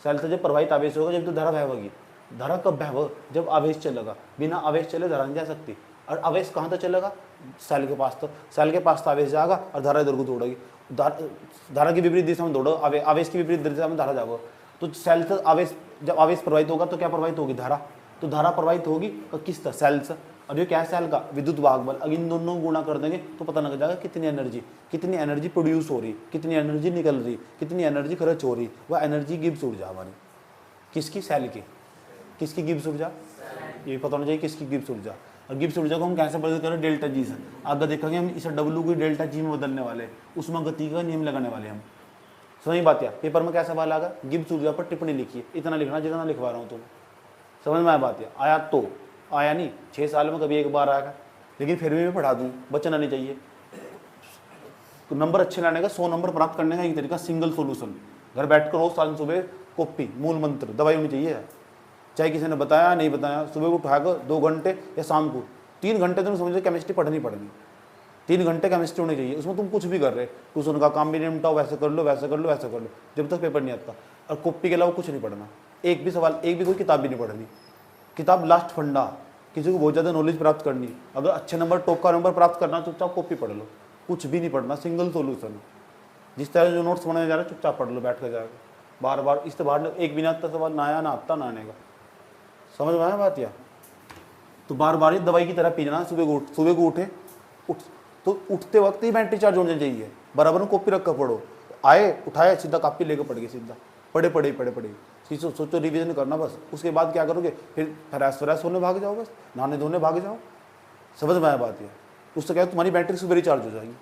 सेल से जो प्रवाहित आवेश होगा जब तो धारा बह होगी, धारा कब बह, जब आवेश चलेगा, बिना आवेश चले धारा नहीं जा सकती। और आवेश कहाँ तक चलेगा, सेल के पास, तो सेल के पास तो आवेश जाएगा और धारा इधर को दौड़ेगी, धारा की विपरीत दिशा में दौड़ो, आवेश की विपरीत दिशा में धारा जाओगे, तो सेल से आवेश, जब आवेश प्रवाहित होगा तो क्या प्रवाहित होगी, धारा, तो धारा प्रवाहित होगी किस तरह, सेल से। और ये क्या है, सेल का विद्युत वाहक बल। अगर इन दोनों गुणा कर देंगे तो पता लग जाएगा कितनी एनर्जी प्रोड्यूस हो रही, कितनी एनर्जी निकल रही, कितनी एनर्जी खर्च हो रही, वह एनर्जी गिब्स ऊर्जा हमारी, किसकी, सेल की, किसकी गिब्स ऊर्जा, ये पता होना चाहिए किसकी गिब्स ऊर्जा। और गिब्स ऊर्जा को हम कैसे बदल करें, डेल्टा जी से। आगे देखेंगे हम इसे डब्ल्यू को डेल्टा जी में बदलने वाले, उसमें गति का नियम लगाने वाले हम। समझ बात यार, पेपर में क्या सवाल आएगा, गिब्स ऊर्जा पर टिप्पणी लिखिए, इतना लिखना जितना लिखवा रहा हूँ तुम, समझ में आया बात यार। आया तो आया नहीं, 6 साल में कभी एक बार आएगा, लेकिन फिर भी मैं पढ़ा दूँ, बचना नहीं चाहिए। तो नंबर अच्छे लाने का, 100 नंबर प्राप्त करने का एक तरीका सिंगल सोल्यूशन, घर बैठ कर रोज साल सुबह कॉपी, मूल मंत्र, दवाई होनी चाहिए, चाहे किसी ने बताया नहीं बताया, सुबह को उठाकर 2 घंटे या शाम को 3 घंटे तुम समझो केमिस्ट्री पढ़नी 3 घंटे केमिस्ट्री होनी चाहिए, उसमें तुम कुछ भी कर रहे, कुछ उनका काम भी नहीं निपटाओ, वैसे कर लो वैसे कर लो वैसे कर लो, जब तक पेपर नहीं आता। और कॉपी के अलावा कुछ नहीं पढ़ना, एक भी सवाल, एक भी कोई किताब भी नहीं पढ़नी, किताब लास्ट फंडा। किसी को बहुत ज़्यादा नॉलेज प्राप्त करनी, अगर अच्छे नंबर, टॉप का नंबर प्राप्त करना, चुपचाप कॉपी पढ़ लो, कुछ भी नहीं पढ़ना, सिंगल सोल्यूशन। जिस तरह जो नोट्स बनाने जा रहे हैं चुपचाप पढ़ लो, बैठ कर जाएगा, बार बार इससे बाहर एक भी ना आता सवाल, ना आया ना आता ना आने का, समझ में आया बात। या तो बार बार ये दवाई की तरह पी जाना, सुबह को उठे तो उठते वक्त ही बैटरी चार्ज होनी चाहिए, बराबर में कॉपी रख कर पढ़ो, आए उठाए सीधा कॉपी लेकर पढ़ गए, सीधा पढ़े सोचो रिवीजन करना बस। उसके बाद क्या करोगे, फिर फ्रेश होने भाग जाओ, बस नहाने धोने भाग जाओ, समझ में आया बात। ये उससे क्या है, तुम्हारी बैटरी सुबह रिचार्ज हो जाएगी।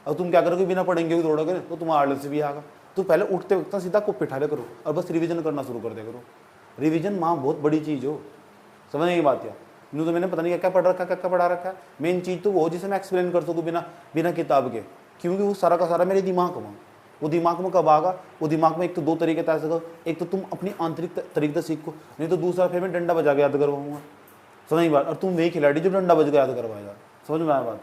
और तुम क्या करोगे, बिना पढ़ेंगे दौड़ोगे तो तुम्हारा आलस भी आएगा। तो पहले उठते वक्त सीधा कॉपी उठा ले करो और बस रिवीजन करना शुरू कर दे करो। रिवीजन माँ बहुत बड़ी चीज़ हो, समझने की बात। या यूँ तो मैंने पता नहीं क्या पढ़ा रखा, क्या पढ़ा रखा है। मेन चीज़ तो वो जिसे मैं एक्सप्लेन कर सकूँ बिना किताब के, क्योंकि वो सारा का सारा मेरे दिमाग में, वो दिमाग में कब आगा, वो दिमाग में एक तो 2 तरीके तय सको, एक तो तुम अपनी आंतरिक तरीके से सीखो, नहीं तो दूसरा फिर मैं डंडा बजा के याद करवाऊंगा, समझ बात। और तुम वही खिलाड़ी जो डंडा बज के याद करवाएगा, समझ में आया बात।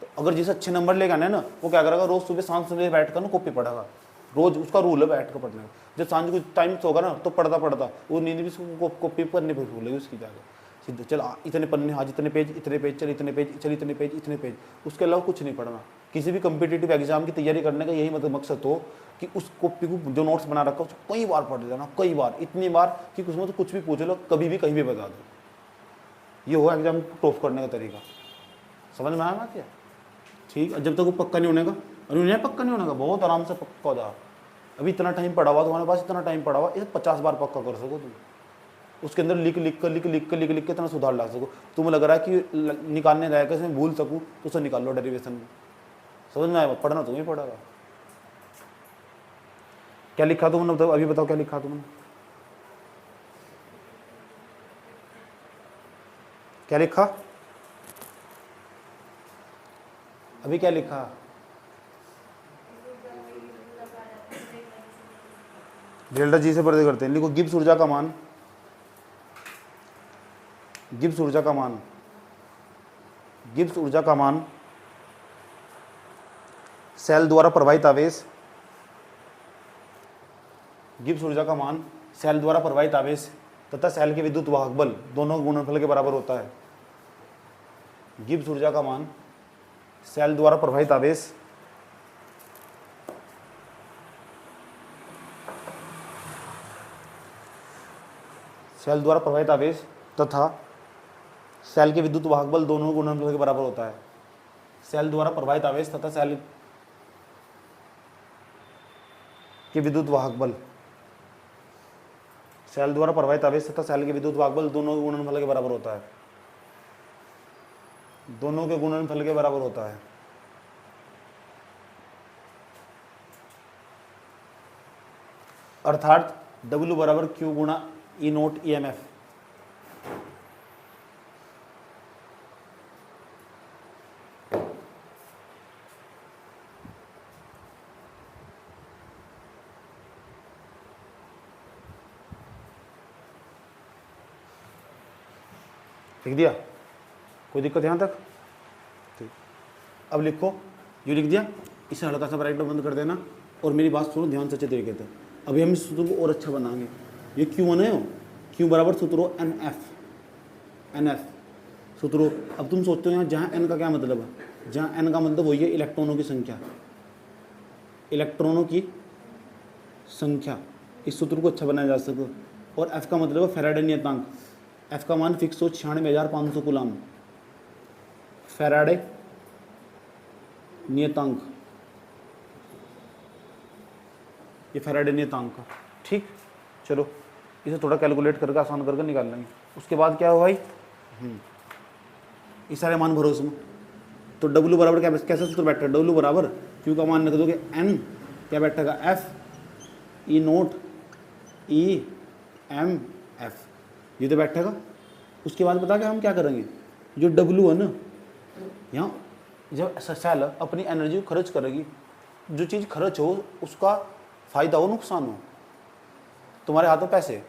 तो अगर जिसे अच्छे नंबर लेगा ना, वो क्या करेगा, रोज सुबह शाम सुबह बैठ कर ना कॉपी पढ़ेगा, रोज उसका रूल है बैठ कर पढ़ने का। जब सांझ को टाइम से होगा ना तो पढ़ता वो नींद भी कॉपी करने पर भूलेगी उसकी जाकर, सीधे चल इतने पन्ने, आज इतने पेज, चल इतने पेज, उसके अलावा कुछ नहीं पढ़ना। किसी भी कम्पिटिटिव एग्जाम की तैयारी करने का यही मतलब मकसद हो कि उस कॉपी को जो नोट्स बना रखा उसको कई बार पढ़ लेना, कई बार, इतनी बार कि उसमें तो कुछ भी पूछ लो, कभी भी कहीं भी बता दो। ये हो एग्जाम को टॉप करने का तरीका, समझ में आया बात। क्या ठीक, जब तक वो पक्का नहीं होने का, और उन्हें पक्का नहीं होने का, बहुत आराम से पक्का हो जाए। अभी इतना टाइम पड़ा हुआ तुम्हारे पास, इतना टाइम पड़ा हुआ, इसे 50 बार पक्का कर सको तुम। उसके अंदर लिख के इतना सुधार ला सको। तुम्हें लग रहा है कि निकालने रहेगा इसमें भूल सकूँ तो उसे निकाल लो डेरिवेशन में, समझ में आएगा। पढ़ना तुम्हें पड़ेगा। क्या लिखा तुमने, बताओ अभी, बताओ क्या लिखा तुमने, क्या लिखा अभी, क्या लिखा? डेल्टा जी से पर्दे करते हैं, लिखो गिब्स ऊर्जा का मान, गिब्स ऊर्जा का मान, गिब्स ऊर्जा का मान सेल द्वारा प्रवाहित आवेश, गिब्स ऊर्जा का मान सेल द्वारा प्रवाहित आवेश तथा सेल के विद्युत वाहक बल दोनों के गुणनफल के बराबर होता है। गिब्स ऊर्जा का मान सेल द्वारा प्रवाहित आवेश सेल द्वारा प्रवाहित आवेश तथा सेल के विद्युत वाहक बल दोनों गुणनफल के बराबर होता है। सेल द्वारा प्रवाहित आवेश तथा सेल के विद्युत वाहक बल, सेल द्वारा प्रवाहित आवेश तथा सेल के विद्युत वाहक बल दोनों के गुणनफल के बराबर होता है, दोनों के गुणनफल के बराबर होता है। अर्थात W बराबर Q गुणा E नोट EMF। लिख दिया, कोई दिक्कत यहाँ तक? ठीक, अब लिखो, ये लिख दिया, इसे हल्का सा ब्राइट बंद कर देना और मेरी बात सुनो ध्यान से अच्छे तरीके से। अभी हम इस सूत्र को और अच्छा बनाएंगे। ये क्यू वन है, क्यू बराबर सूत्र एन एफ सूत्र। अब तुम सोचते हो यहाँ जहाँ एन का क्या मतलब है, जहाँ एन का मतलब वही है इलेक्ट्रॉनों की संख्या, इलेक्ट्रॉनों की संख्या, इस सूत्र को अच्छा बनाया जा सके। और एफ का मतलब है फैराडे नियतांक, एफ का मान फिक्स हो 96,500 कूलम, फैराडे नियतांक, ये फैराडे नियतांक का। ठीक, चलो इसे थोड़ा कैलकुलेट करके आसान करके निकाल लेंगे। उसके बाद क्या हो भाई, ये सारे मान भरो उसमें। तो W बराबर क्या कैसा सूत्र बैठा है, W बराबर Q का मान रख दोगे N, क्या बैठेगा F E note E M F, ये तो बैठेगा। उसके बाद बता के हम क्या करेंगे, जो W है ना, यहाँ जब सेल अपनी एनर्जी खर्च करेगी, जो चीज़ खर्च हो उसका फायदा हो नुकसान हो, तुम्हारे हाथों पैसे,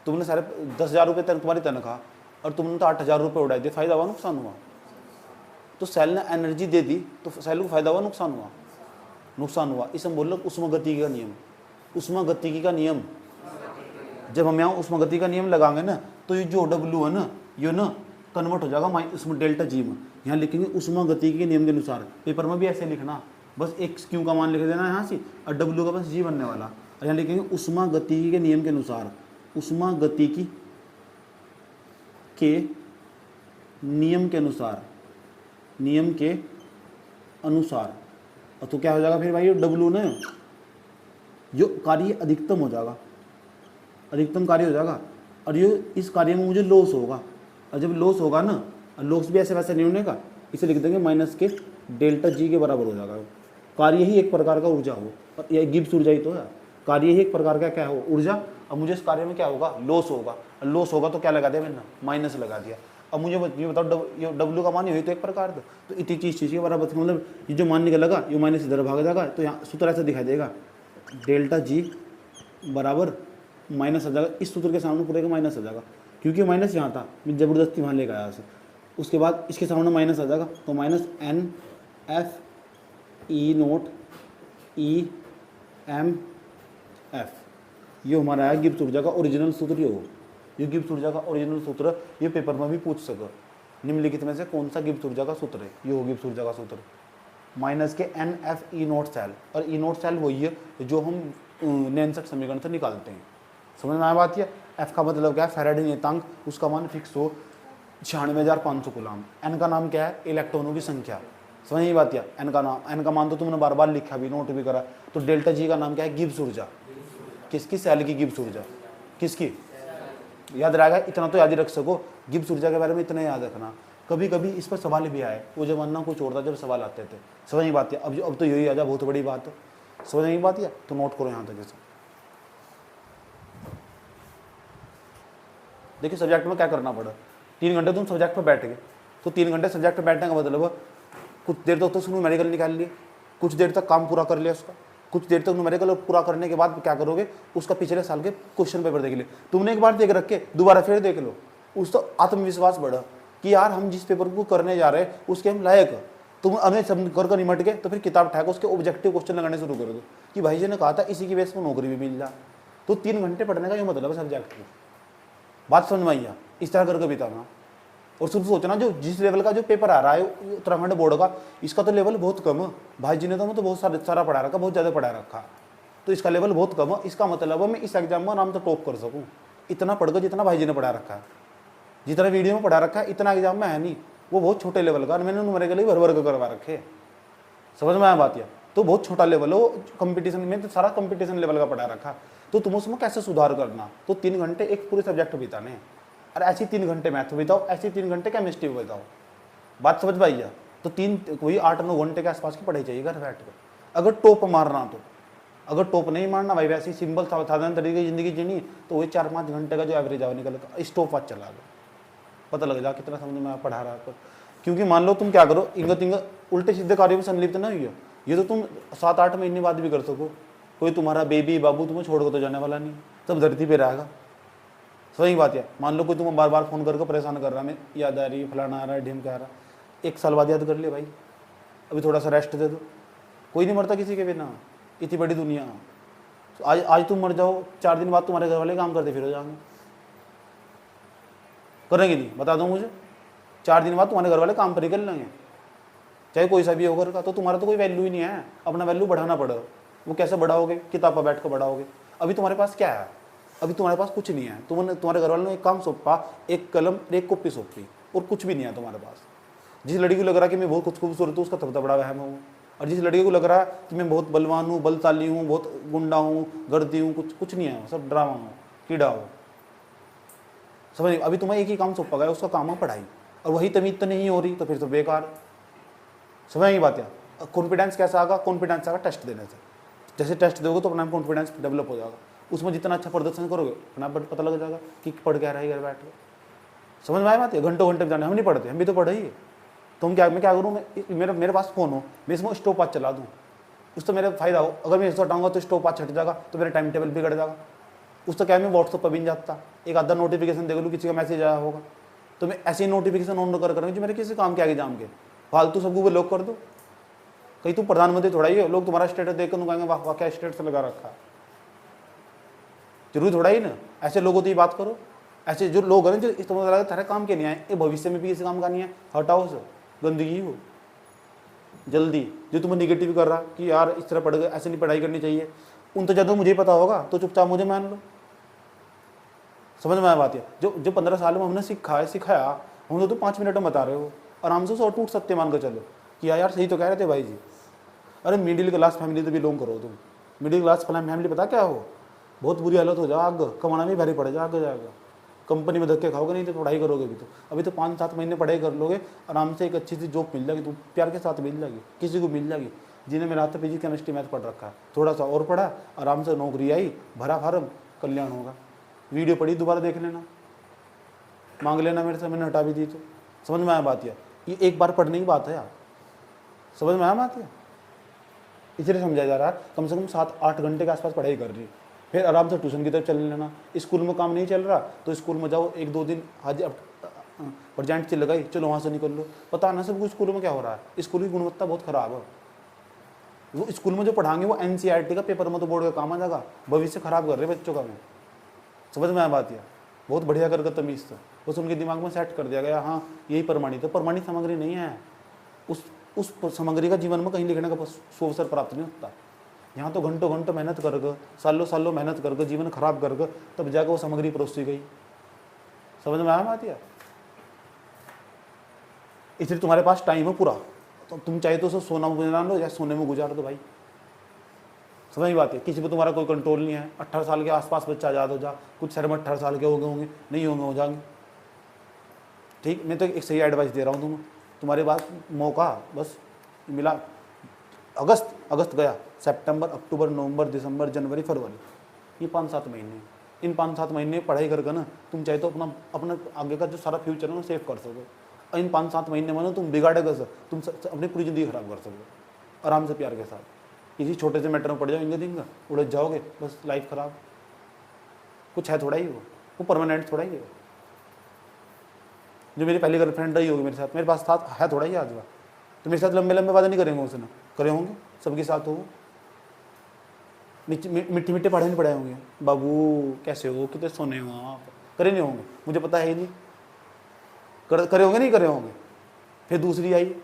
तुमने सारे 10,000 रुपये तुम्हारी तनख्वाह और तुमने तो 8,000 रुपये उड़ाए दिए, फायदा हुआ नुकसान हुआ? तो सेल ने एनर्जी दे दी तो सेल को फायदा हुआ नुकसान हुआ? नुकसान हुआ। इसे हम बोल रहे ऊष्मागतिकी का नियम, ऊष्मागतिकी का नियम। जब हम यहाँ ऊष्मागतिकी का नियम लगाएंगे ना, तो ये जो W है ना, ये ना कन्वर्ट हो जाएगा इसमें डेल्टा जी में। यहाँ लिखेंगे ऊष्मागतिकी के नियम के अनुसार, पेपर में भी ऐसे लिखना, बस एक क्यू का मान लिख देना यहाँ से और W का बस जी बनने वाला। और यहाँ लिखेंगे ऊष्मागतिकी के नियम के अनुसार, ऊष्मागतिकी के नियम के अनुसार, नियम के अनुसार। और तो क्या हो जाएगा फिर भाई, ये W ना जो कार्य अधिकतम हो जाएगा, अधिकतम कार्य हो जाएगा। और ये इस कार्य में मुझे लॉस होगा, और जब लॉस होगा ना, लॉस भी ऐसे वैसे नहीं होने का, इसे लिख देंगे माइनस के डेल्टा जी के बराबर हो जाएगा। कार्य ही एक प्रकार का ऊर्जा हो, और यह गिब्स ऊर्जा ही तो है, कार्य ही एक प्रकार का क्या हो, ऊर्जा। अब मुझे इस कार्य में क्या होगा, लॉस होगा, लॉस होगा तो क्या लगा दिया मैंने, माइनस लगा दिया। अब मुझे ये बताओ W का मान ही तो एक प्रकार था, तो इतनी चीज़ के बराबर, मतलब ये जो मान निकलेगा ये माइनस इधर भाग जाएगा, तो यहाँ सूत्र ऐसा दिखाई देगा, डेल्टा जी बराबर माइनस आ जाएगा, इस सूत्र के सामने पूरे का माइनस आ जाएगा, क्योंकि माइनस यहाँ था, मैं ज़बरदस्ती वहाँ लेकर आया से। उसके बाद इसके सामने माइनस आ जाएगा, तो minus N F E note E M F, ये हमारा है गिब्स ऊर्जा का ओरिजिनल सूत्र। ये गिब्स ऊर्जा का ओरिजिनल सूत्र, ये पेपर में भी पूछ सको, निम्नलिखित में से कौन सा गिब्स ऊर्जा का सूत्र है, ये हो गिब्स ऊर्जा का सूत्र, माइनस के N F E note cell. और E नोट सेल वही है जो हम नैनसक समीकरण से निकालते हैं। समझ में आया बात? है F का मतलब क्या है, फैराडे नियतांक, उसका मान फिक्स हो 96,500 कूलम। N का नाम क्या है, इलेक्ट्रॉनों की संख्या। समझ नहीं बात? N का नाम, N का मान तो तुमने बार बार लिखा भी, नोट भी करा। तो डेल्टा जी का नाम क्या है, गिब्स ऊर्जा। किसकी? सेल की गिब्स ऊर्जा। किसकी? याद रहेगा, इतना तो याद ही रख सको, गिब्स ऊर्जा के बारे में इतना याद रखना। कभी कभी इस पर सवाल भी आए, वो जमाना कुछ और था जब सवाल आते थे। समझ नहीं बात है? अब तो यही आ जा, बहुत बड़ी बात है। समझ नहीं बात है? तो नोट करो यहाँ तक। जैसे देखिए सब्जेक्ट में क्या करना पड़ा, 3 घंटे तुम सब्जेक्ट पर बैठ गए, तो 3 घंटे सब्जेक्ट पर बैठने का मतलब कुछ देर तक तो उसने न्यूमेरिकल निकाल लिए, कुछ देर तक काम पूरा कर लिया उसका, कुछ देर तक न्यूमेरिकल पूरा करने के बाद क्या करोगे, उसका पिछले साल के क्वेश्चन पेपर देख लिए। तुमने एक बार देख रखे, दोबारा फिर देख लो, उस तो आत्मविश्वास बढ़ा कि यार हम जिस पेपर को करने जा रहे हैं उसके हम लायक। तुम हमें सब कर निमट के तो फिर किताब उठा के उसके ऑब्जेक्टिव क्वेश्चन लगाने शुरू कर दो कि भाई जी ने कहा था इसी की बेस पर नौकरी भी मिल जाए। तो 3 घंटे पढ़ने का ये मतलब है सब्जेक्ट को। बात समझ में आई? इस तरह करके बिताना। और सिर्फ सोचना जो जिस लेवल का जो पेपर आ रहा है उत्तराखंड बोर्ड का, इसका तो लेवल बहुत कम है। भाई जी ने तो बहुत सारा पढ़ा रखा, बहुत ज़्यादा पढ़ा रखा, तो इसका लेवल बहुत कम है। इसका मतलब है मैं इस एग्जाम में आराम से टॉप कर सकूँ, इतना पढ़ कर जितना भाई जी ने पढ़ा रखा है, जितना वीडियो में पढ़ा रखा है, इतना एग्जाम में है नहीं। वो बहुत छोटे लेवल का, मैंने न्यूमेरिकल ही भर वर्ग करवा रखे। समझ में आया बात? या तो बहुत छोटा लेवल हो, कंपटीशन में तो सारा कंपटीशन लेवल का पढ़ा रखा, तो तुम उसमें कैसे सुधार करना। तो 3 घंटे एक पूरे सब्जेक्ट बिताने, और ऐसे 3 घंटे मैथ बिताओ, ऐसे 3 घंटे केमिस्ट्री बिताओ। बात समझ पाइए? तो 3 8-9 घंटे के आसपास की पढ़ाई चाहिए घर बैठ कर, अगर टॉप मारना तो। अगर टॉप नहीं मारना भाई, वैसे ही सिंपल साधारण तरीके की जिंदगी जीनी, तो वही 4-5 घंटे का जो एवरेज आवर निकलेगा, स्टॉप वाच चला दो, पता लग जाए कितना समझ में पढ़ा रहा है। क्योंकि मान लो तुम क्या करो, इंग उल्टे सीधे कार्यों में संलिप्त ना हुई हो, ये तो तुम 7-8 महीने बाद भी कर सको। कोई तुम्हारा बेबी बाबू तुम्हें छोड़ कर तो जाने वाला नहीं, सब धरती पे रहेगा। सही बात है। मान लो कोई तुम्हें बार बार फ़ोन करके परेशान कर रहा है, मैं याद आ रही है, फलाना आ रहा है, ढीम कह रहा, 1 साल बाद याद कर ले भाई, अभी थोड़ा सा रेस्ट दे दो। कोई नहीं मरता किसी के बिना, इतनी बड़ी दुनिया। तो आज तुम मर जाओ, 4 दिन बाद तुम्हारे घर वाले काम करते फिर हो जाएंगे, करेंगे नहीं? बता दो मुझे, 4 दिन बाद तुम्हारे घर वाले काम पर निकल लेंगे, चाहे कोई सा भी हो घर का। तो तुम्हारा तो कोई वैल्यू ही नहीं है, अपना वैल्यू बढ़ाना पड़ेगा। वो कैसे बढ़ाओगे? किताब पर बैठ कर बढ़ाओगे। अभी तुम्हारे पास क्या है? अभी तुम्हारे पास कुछ नहीं है। तुम्हारे घर वालों ने एक काम सौंपा, एक कलम एक कॉपी सौंपी, और कुछ भी नहीं है तुम्हारे पास। जिस लड़की को लग रहा है कि मैं बहुत कुछ खूबसूरत हूँ, उसका तब बड़ा वहम हूँ। और जिस लड़की को लग रहा है कि मैं बहुत बलवान हूँ, बलशाली हूँ, बहुत गुंडा हूँ, गर्दी हूँ, कुछ नहीं है, सब ड्रामा हूँ, कीड़ा हो। समझ? अभी तुम्हें एक ही काम सौंपा गया, उसका काम है पढ़ाई, और वही तमीज तो नहीं हो रही, तो फिर तो बेकार। समझ ये बात है? कॉन्फिडेंस कैसा आगा? कॉन्फिडेंस आगा टेस्ट देने से। जैसे टेस्ट दोगे तो अपना कॉन्फिडेंस डेवलप हो जाएगा। उसमें जितना अच्छा प्रदर्शन करोगे अपना पता लग जाएगा कि पढ़ क्या रहा है घर बैठ के। समझ में आए बात है? घंटों घंटे जाने हम नहीं पढ़ते, हम भी तो पढ़े ही है। तो मैं क्या करूँ? मेरे पास फ़ोन हो, मैं इसमें स्टॉप वॉच चला दूँ, उस तो मेरा फायदा हो। अगर मैं इसको हटाऊंगा तो स्टॉप वॉच हट जाएगा, तो मेरा टाइम टेबल बिगड़ जाएगा। उस तो क्या मैं व्हाट्सअप पर भी नहीं जाता, एक आधा नोटिफिकेशन देख लूँ, किसी का मैसेज आया होगा, तो मैं ऐसे ही नोटिफिकेशन ऑन कर करूँगी जो मेरे किसी काम के आगे जाम के। फालतू सब गूगल लॉक कर दो। कहीं तुम प्रधानमंत्री थोड़ा ही हो, लोग तुम्हारा स्टेटस देख कर तुम कहेंगे वाह वाह क्या स्टेटस लगा रखा है। जरूरी थोड़ा ही ना ऐसे लोगों तो ये बात करो। ऐसे जो लोग हैं जो इस तरह तेरे काम के नहीं आए, ये भविष्य में भी किसी काम का नहीं है, हटाओ से, गंदगी हो जल्दी। जो तुम्हें निगेटिव कर रहा कि यार इस तरह पढ़ गए, ऐसे नहीं पढ़ाई करनी चाहिए, उन तो जब मुझे पता होगा तो चुपचाप मुझे मान लो। समझ में आया बात है? जो 15 साल में हमने सिखाया, हम तो 5 मिनट में बता रहे हो, आराम से 100 टूट सत्य मान कर चलो कि यार सही तो कह रहे थे भाई जी। अरे मिडिल क्लास फैमिली तो बिलोंग करो तुम। मिडिल क्लास फैमिली पता क्या हो? बहुत बुरी हालत हो जाए, आग कमाना भी भारी पड़ जाए, आगे जाएगा कंपनी में धक्के खाओगे, नहीं तो पढ़ाई करोगे भी तो। अभी तो 5-7 महीने पढ़ाई कर लोगे, आराम से एक अच्छी सी जॉब मिल जाएगी, तुम प्यार के साथ मिल जाएगी, किसी को मिल जाएगी। जिन्हें मेरा हाथ फिजिक्स केमिस्ट्री मैथ पढ़ रखा है, थोड़ा सा और पढ़ा, आराम से नौकरी आई, भरा फार्म, कल्याण होगा। वीडियो पढ़ी, दोबारा देख लेना, मांग लेना मेरे से, मैंने हटा भी दी तो। समझ में आया बात? ये एक बार पढ़ने की बात है यार। समझ में आया बात? इसलिए समझाया जा रहा है कम से कम 7-8 घंटे के आसपास पढ़ाई कर रही, फिर आराम से ट्यूशन की तरफ चल लेना। स्कूल में काम नहीं चल रहा तो स्कूल में जाओ, 1-2 दिन आज प्रेजेंट चल गई, चलो वहाँ से निकल लो। पता ना सबको स्कूल में क्या हो रहा है। स्कूल की गुणवत्ता बहुत खराब है। वो स्कूल में जो पढ़ाएंगे वो NCERT का पेपर में तो बोर्ड का काम आ जाएगा, भविष्य खराब कर रहे बच्चों का। मैं समझ में आया बात? बहुत बढ़िया करके तमीज़ था, बस उनके दिमाग में सेट कर दिया गया, हाँ यही प्रमाणित है। प्रमाणित सामग्री नहीं है। उस सामग्री का जीवन में कहीं लिखने का अवसर प्राप्त नहीं होता। यहाँ तो घंटों घंटों मेहनत करके, सालों सालों मेहनत करके, जीवन खराब करके तब जाकर वो सामग्री परोसी गई। समझ में आया बात? इसलिए तुम्हारे पास टाइम है पूरा, तो तुम चाहे तो उसे सोना में गुजार लो या सोने में गुजार दो भाई। समझ में बात है? किसी पर तुम्हारा कोई कंट्रोल नहीं है। 18 साल के आसपास बच्चा आज़ाद हो जा, कुछ शहर में 18 साल के होंगे, नहीं होंगे, हो जाएंगे। ठीक, मैं तो एक सही एडवाइस दे रहा हूँ तुम्हारे पास मौका बस मिला। अगस्त गया, सितंबर, अक्टूबर, नवंबर, दिसंबर, जनवरी, फरवरी, ये 5-7 महीने। इन 5-7 महीने पढ़ाई करके ना तुम चाहे तो अपना आगे का जो सारा फ्यूचर है ना सेव कर सको। और इन 5-7 महीने में ना तुम बिगाड़ेगा सर, तुम अपनी पूरी ज़िंदगी खराब कर सको आराम से, प्यार के साथ। किसी छोटे से मैटर में पड़ जाओ, दिन उड़े जाओगे, बस लाइफ खराब। कुछ है थोड़ा ही वो परमानेंट थोड़ा ही है। जो मेरी पहली गर्लफ्रेंड रही होगी मेरे साथ, मेरे पास साथ है थोड़ा ही आज, तो मेरे साथ लंबे लंबे वादे नहीं करेंगे उसने, करे होंगे सबके साथ हो। मिट्टी मिट्टी पढ़े नहीं पढ़ाए होंगे, बाबू कैसे हो, कितने सोने हो आप, करे नहीं होंगे, मुझे पता है ही नहीं। करे होंगे, नहीं करे होंगे। फिर दूसरी आई,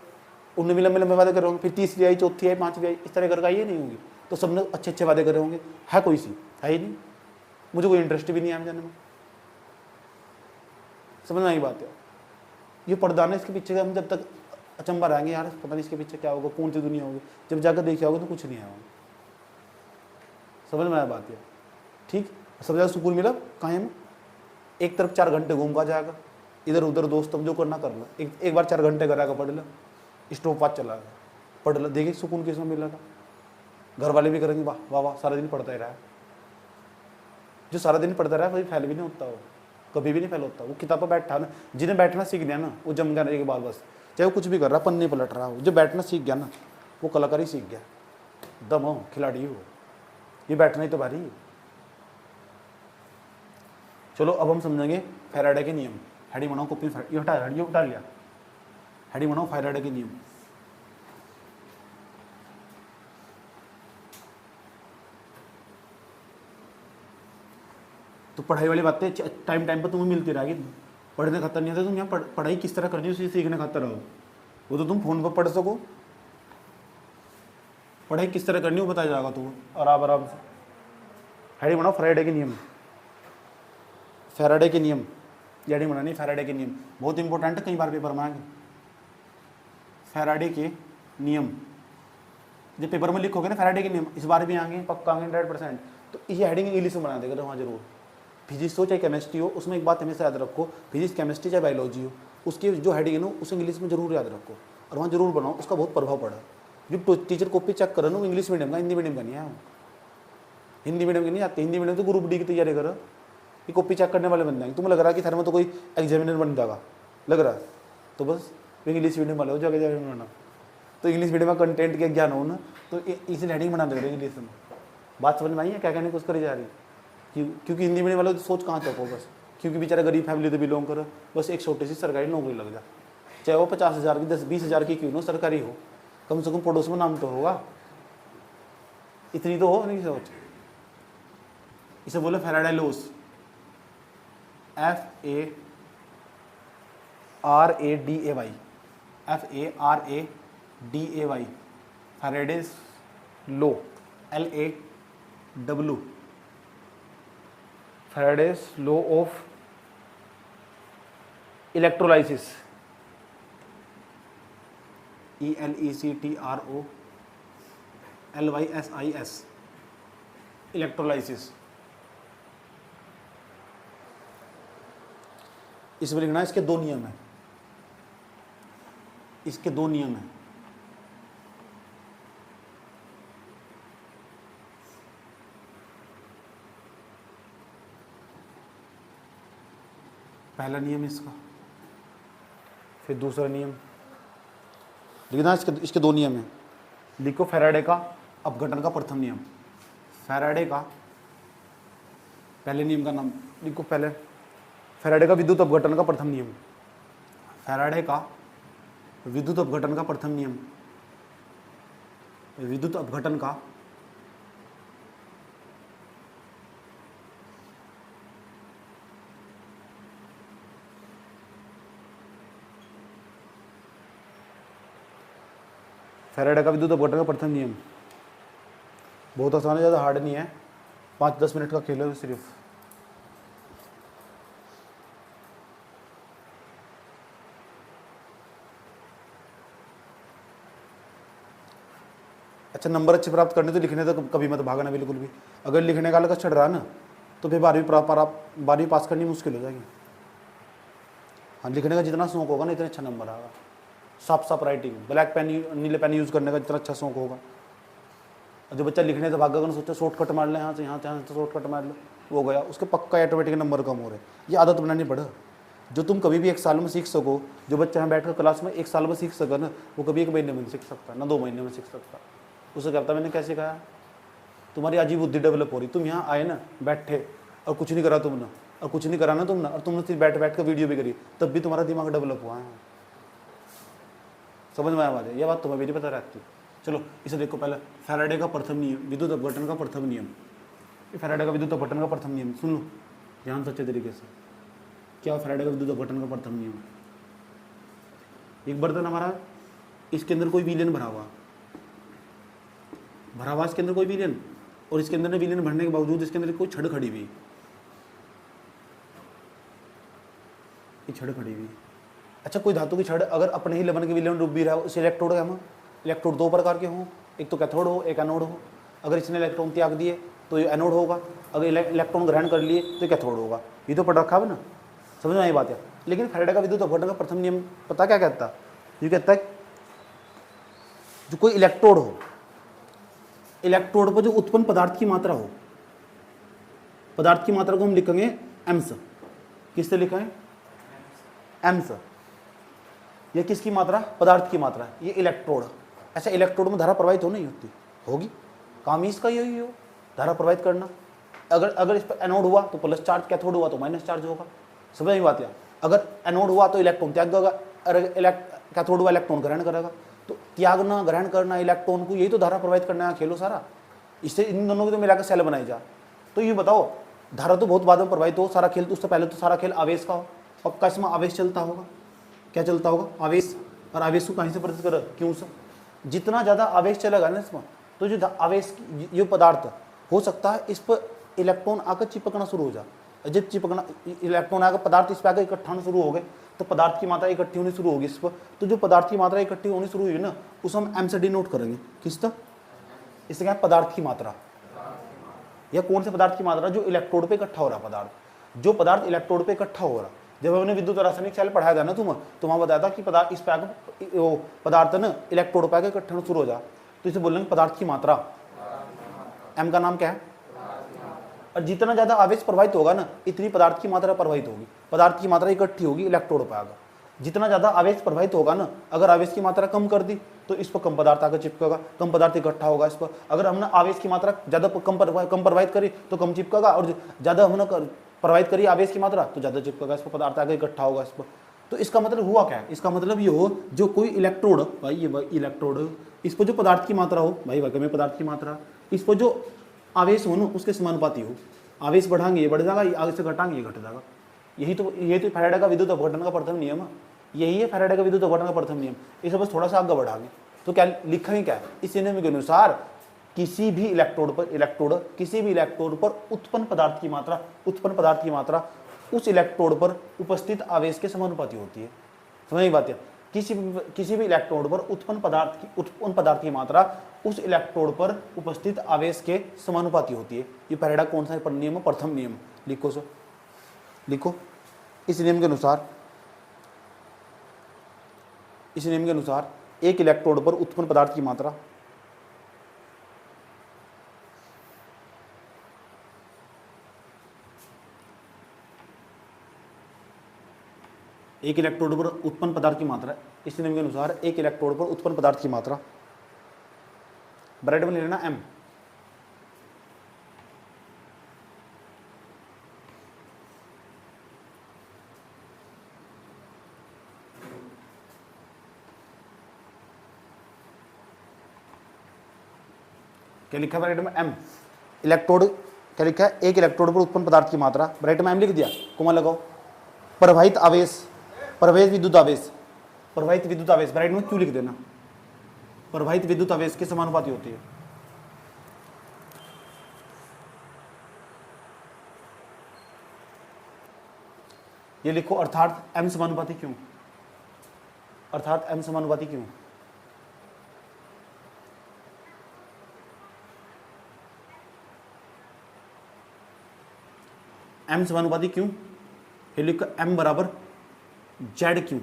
उनने भी लंबे लंबे वादे करे होंगे। फिर तीसरी आई, चौथी आई, 5वीं आई, इस तरह करके आई नहीं होंगी। तो सबने अच्छे अच्छे वादे करे होंगे। है कोई सी? है ही नहीं। मुझे कोई इंटरेस्ट भी नहीं है जाने में। समझ में आई बात है? ये पर्दा है, इसके पीछे हम जब तक अचंबा रहेंगे यार, पता नहीं इसके पीछे क्या होगा, कौन सी दुनिया होगी, जब जाकर देखे होगे तो कुछ नहीं आया। समझ में आया बात? ठीक, सब जगह सुकून मिला कायम। एक तरफ 4 घंटे घूम का जाएगा, इधर उधर दोस्त जो करना कर लो। एक बार 4 घंटे करा पढ़ लो, स्टॉप वॉच चला गया, पढ़ लो, देखिए सुकून किसमें मिला था। घर वाले भी करेंगे वाह वाह वाह, सारा दिन पढ़ता ही रहा। जो सारा दिन पढ़ता रहा वही फैल भी नहीं होता, वो कभी भी नहीं फैल होता। वो किताब पर बैठा ना, जिन्हें बैठना सीख गया ना, वो जम जाने के बाद बस चाहे वो कुछ भी कर रहा, पन्ने पलट रहा हो, जो बैठना सीख गया ना वो कलाकारी सीख गया। दम हो, खिलाड़ी हो, ये बैठना ही तो भारी है। चलो अब हम समझेंगे फैराडे के नियम। हेडिंग बनाओ कॉपी, ये उठा लिया, हेडिंग बनाओ फैराडे के नियम। तो पढ़ाई वाली बातें टाइम टाइम पर तुम्हें मिलती रहेगी, पढ़ने खातर नहीं आता। तुम यहाँ पढ़ाई किस तरह करनी है उसे सीखने खातर रहो। वो तो तुम फोन पर पढ़ सको, पढ़ाई किस तरह करनी है वो बताया जाएगा तुम्हें आराम से। हेडिंग बनाओ फैराडे के नियम। फैराडे के नियम, हेडिंग बनानी फैराडे के नियम, बहुत इंपॉर्टेंट है, कई बार पेपर में आएंगे। फैराडे के नियम जब पेपर में लिखोगे ना फैराडे के नियम, इस बार भी आएंगे, पक्का आएंगे 100%। तो ये हेडिंग इंग्लिश में बना देगा तो वहाँ जरूर। फिजिक्स हो चाहे केमिस्ट्री हो, उसमें एक बात हमेशा याद रखो, फिजिक्स केमिस्ट्री चाहे बायोलॉजी हो, उसकी जो हेडिंग है ना उसे इंग्लिश में जरूर याद रखो और वहाँ जरूर बनाओ, उसका बहुत प्रभाव पड़ा। जो टीचर कॉपी चेक करे ना वो इंग्लिश मीडियम का, हिंदी मीडियम का नहीं है। हिंदी मीडियम की नहीं आती, हिंदी मीडियम तो ग्रुप डी की तैयारी करो, ये कॉपी चेक करने वाले बन जाएंगे। तुम्हें लग रहा है कि सर में तो कोई एग्जामिनर बन जाएगा, लग रहा है तो बस इंग्लिश मीडियम वाले हो जाएगा एग्जामिनर बना। तो इंग्लिश मीडियम का कंटेंट के ज्ञान हो ना, तो इसी हेडिंग बना दे रहे इंग्लिश में। बात समझ में आई है क्या कहने की कोशिश करी जा रही है? क्योंकि हिंदी मीडियम वाले तो सोच कहाँ तक हो बस, क्योंकि बेचारा गरीब फैमिली से बिलोंग करो, बस एक छोटी सी सरकारी नौकरी लग जाए, चाहे वो 50,000 की 10-20,000 की क्यों ना सरकारी हो, कम से कम पड़ोस में नाम तो होगा, इतनी तो हो नहीं सोच। इसे बोले Faraday loss, FARADAY, FARADAY, Faraday's law, LAW, Faraday's law of electrolysis, ELECTROLYSIS, electrolysis. इसमें लिखना है इसके दो नियम है, इसके दो नियम है। पहला नियम इसका, फिर दूसरा नियम लिखना, इसके दो नियम है। लिखो फैराडे का अपघटन का प्रथम नियम। फैराडे का पहले नियम का नाम लिखो, पहले फैराडे का विद्युत अपघटन का प्रथम नियम। फैराडे का विद्युत अपघटन का प्रथम नियम, विद्युत अपघटन का फैराडे का विद्युत अपघटन का प्रथम नियम बहुत आसान है, ज़्यादा हार्ड नहीं है, 5-10 मिनट का खेल है सिर्फ। अच्छा, नंबर अच्छे प्राप्त करने तो लिखने तो कभी मत भागना बिल्कुल भी। अगर लिखने का अलग चढ़ रहा ना तो फिर 12वीं पास करनी मुश्किल हो जाएगी। हाँ, लिखने का जितना शौक होगा ना इतना अच्छा नंबर आएगा। साफ राइटिंग, ब्लैक पेन नीले पेन यूज़ करने का जितना अच्छा शौक होगा। जो बच्चा लिखने से भागा कर सोचा शॉर्टकट मार ले, यहाँ से शॉर्टकट मार लो, वो गया, उसके पक्का ऑटोमेटिक नंबर कम हो रहे। ये आदत बनानी पड़े जो तुम कभी भी 1 साल में सीख सको। जो बच्चा यहाँ बैठकर क्लास में 1 साल में सीख सके ना, वो कभी 1 महीने में सीख सकता, ना 2 महीने में सीख सकता। उसे कहता मैंने कैसे कहा, तुम्हारी आज ही बुद्धि डेवलप हो रही। तुम यहाँ आए ना, बैठे और कुछ नहीं करा तुमने, और कुछ नहीं करा ना तुमने, और तुमने सिर्फ बैठ कर वीडियो भी करी, तब भी तुम्हारा दिमाग डेवलप हुआ है। समझ में आया बात है? ये बात तुम्हें भी नहीं पता रहती। चलो इसे देखो, पहले फैराडे का प्रथम नियम, विद्युत अपघटन का प्रथम नियम। फैराडे का विद्युत अपघटन का प्रथम नियम सुन लो ध्यान से अच्छे तरीके से। क्या फैराडे का विद्युत अपघटन का प्रथम नियम? एक बर्तन हमारा, इसके अंदर कोई विलयन भरा हुआ, इसके अंदर कोई विलयन, और इसके अंदर विलयन भरने के बावजूद इसके अंदर कोई छड़ खड़ी हुई, छड़ खड़ी हुई। अच्छा, कोई धातु की छड़ अगर अपने ही लवण के विलयन डूब भी रहा है, उस इलेक्ट्रोड है हम, इलेक्ट्रोड 2 प्रकार के हों, एक तो कैथोड हो, एक एनोड हो। अगर इसने इलेक्ट्रॉन त्याग दिए तो ये एनोड होगा, अगर इलेक्ट्रॉन ग्रहण कर लिए तो कैथोड होगा। ये तो पढ़ रखा है ना, समझ में आई बात है? लेकिन फैराडे का विद्युत अपघटन का प्रथम नियम पता क्या कहता है? ये कहता है जो कोई इलेक्ट्रोड हो, इलेक्ट्रोड पर जो उत्पन्न पदार्थ की मात्रा हो, पदार्थ की मात्रा को हम लिखेंगे एम्स। किससे लिखेंगे? एम्स। ये किसकी मात्रा? पदार्थ की मात्रा। ये इलेक्ट्रोड। ऐसा इलेक्ट्रोड में धारा प्रवाहित हो नहीं होती, होगी, काम ही इसका यही हो, धारा प्रवाहित करना। अगर अगर इस पर एनोड हुआ तो प्लस चार्ज, कैथोड हुआ तो माइनस चार्ज होगा। समझ में बात है? अगर एनोड हुआ तो इलेक्ट्रॉन त्याग देगा, अगर कैथोड हुआ इलेक्ट्रॉन ग्रहण करेगा। तो त्यागना, ग्रहण करना इलेक्ट्रॉन को, यही तो धारा प्रवाहित करने का खेलो सारा। इससे इन दोनों को तो मिलाकर सेल बनाई जा। तो ये बताओ, धारा तो बहुत बाद में प्रवाहित हो, सारा खेल तो उससे पहले तो सारा खेल आवेश का हो। पक्का इसमें आवेश चलता होगा। क्या चलता होगा? आवेश। और आवेश को कहीं से प्रतीत कर, क्यों से? जितना ज़्यादा आवेश चलेगा ना इसमें, तो जो आवेश ये पदार्थ हो सकता है इस पर इलेक्ट्रॉन आकर चिपकना शुरू हो जाए। जब चिपकना इलेक्ट्रॉन आकर पदार्थ इस पर आकर इकट्ठा होना शुरू हो गए, तो पदार्थ की मात्रा इकट्ठी होनी शुरू होगी इस पर। तो जो पदार्थ की मात्रा इकट्ठी होनी शुरू हुई ना, उसे हम एम से डिनोट करेंगे। किस तक? इससे क्या? पदार्थ की मात्रा। या कौन से पदार्थ की मात्रा? जो इलेक्ट्रोड पे इकट्ठा हो रहा पदार्थ, जो पदार्थ इलेक्ट्रोड पे इकट्ठा हो रहा। जब हमने विद्युत रासायनिक सेल पढ़ाया था ना तो वहां बताया था कि पदार्थ इस पे पदार्थ ना इलेक्ट्रोड पे इकट्ठा होना शुरू हो जा, तो इसे बोलेंगे पदार्थ की मात्रा। एम का नाम क्या है? और जितना ज्यादा आवेश प्रवाहित होगा ना, इतनी पदार्थ की मात्रा प्रवाहित होगी, पदार्थ की मात्रा इकट्ठी होगी इलेक्ट्रोड पे आकर। जितना ज्यादा आवेश प्रवाहित होगा ना, अगर आवेश की मात्रा कम कर दी तो इस पर कम पदार्थ आकर चिपकेगा, कम पदार्थ इकट्ठा होगा इस पर। अगर हमने आवेश की मात्रा ज्यादा कम प्रवाहित करी तो कम चिपकेगा, और ज्यादा हमने प्रवाहित करी आवेश की मात्रा तो ज्यादा चिपकेगा इस पर, पदार्थ आकर इकट्ठा होगा इस पर। तो इसका मतलब हुआ क्या है? इसका मतलब ये हो, जो कोई इलेक्ट्रोड, भाई ये इलेक्ट्रोड, इस पर जो पदार्थ की मात्रा हो, भाई वर्ग में पदार्थ की मात्रा, इस पर जो आवेश हो ना उसके समानुपाती हो। आवेश बढ़ाएंगे ये बढ़ जाएगा, आवेश से घटाएंगे ये घट जाएगा। यही तो फैराडे का विद्युत अपघटन का प्रथम नियम है। यही है फैराडे का विद्युत अपघटन का प्रथम नियम। इसे बस थोड़ा सा आगे बढ़ाएंगे तो क्या लिखेंगे? क्या है? इस नियम के अनुसार किसी भी इलेक्ट्रोड पर उत्पन्न पदार्थ की मात्रा उस इलेक्ट्रोड पर उपस्थित आवेश के समानुपाती होती है। समझ में बात है? किसी भी इलेक्ट्रोड पर उत्पन्न पदार्थ की मात्रा उस इलेक्ट्रोड पर उपस्थित आवेश के समानुपाती होती है। ये फैराडे कौन सा नियम है? प्रथम नियम। लिखो सो, लिखो। इस नियम के अनुसार एक इलेक्ट्रोड पर उत्पन्न पदार्थ की मात्रा इस नियम के अनुसार एक इलेक्ट्रोड पर उत्पन्न पदार्थ की मात्रा, ब्रैकेट में ले लेना एम, क्या लिखा है ब्रैकेट में? एम। इलेक्ट्रोड क्या लिखा है? एक इलेक्ट्रोड पर उत्पन्न पदार्थ की मात्रा, ब्रैकेट में एम लिख दिया, कोमा लगाओ। प्रवाहित विद्युत आवेश ब्रैकेट में क्यों लिख देना? प्रवाहित विद्युत आवेश के समानुपाती होती है। ये लिखो, अर्थात एम समानुपाती क्यों? एम समानुपाती क्यों? ये लिखो एम बराबर जेड क्यों?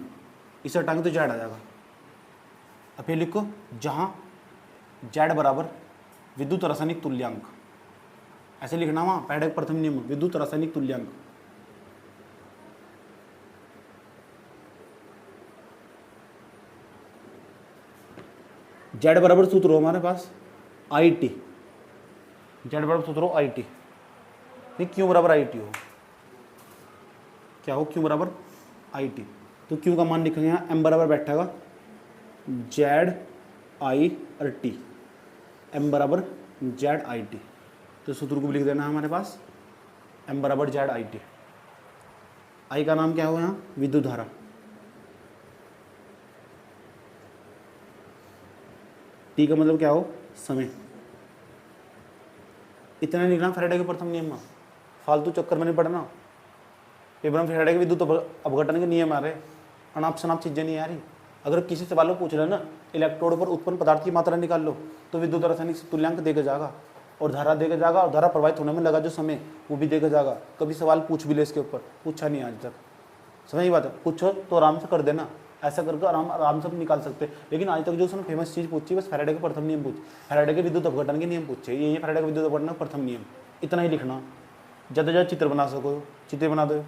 इसे हटाएंगे तो जेड आ जाएगा। अब ये लिखो, जहां जेड बराबर विद्युत रासायनिक तुल्यांक, ऐसे लिखना वहां फैराडे का प्रथम नियम, विद्युत रासायनिक तुल्यांक। जेड बराबर सूत्र हो हमारे पास आई टी, जेड बराबर सूत्र हो आई टी, क्यों बराबर आई टी हो, क्या हो? क्यों बराबर आई टी। तो क्यों का मान लिखेंगे यहाँ, एम बराबर बैठेगा जेड आई और टी, एम बराबर जेड आई टी। तो सूत्र को भी लिख देना है हमारे पास, एम बराबर जेड आई टी। आई का नाम क्या हो यहाँ? विद्युत धारा। टी का मतलब क्या हो? समय। इतना लिखना फैराडे के प्रथम नियम में, फालतू चक्कर में नहीं पड़ना। पेपर में फैराडे के विद्युत अपघटन के नियम आ रहे, अनाप शनाप चीजें नहीं आ रही। अगर किसी सवाल में पूछ रहे ना, इलेक्ट्रोड पर उत्पन्न पदार्थ की मात्रा निकाल लो, तो विद्युत रासायनिक तुल्यांक देगा जाएगा, और धारा देगा जाएगा, और धारा प्रवाहित होने में लगा जो समय वो भी देगा जाएगा। कभी सवाल पूछ भी ले इसके ऊपर, पूछा नहीं आज तक। समझ बात है? पूछो तो आराम से कर देना, ऐसा करके आराम से निकाल सकते। लेकिन आज तक जो उसने फेमस चीज पूछी बस फैराडे के प्रथम नियम पूछ, फैराडे के विद्युत अपघटन के नियम पूछे, ये फैराडे का विद्युत अपघटन का प्रथम नियम। इतना ही लिखना, ज़्यादा ज़्यादा चित्र बना सको, चित्र बना दो।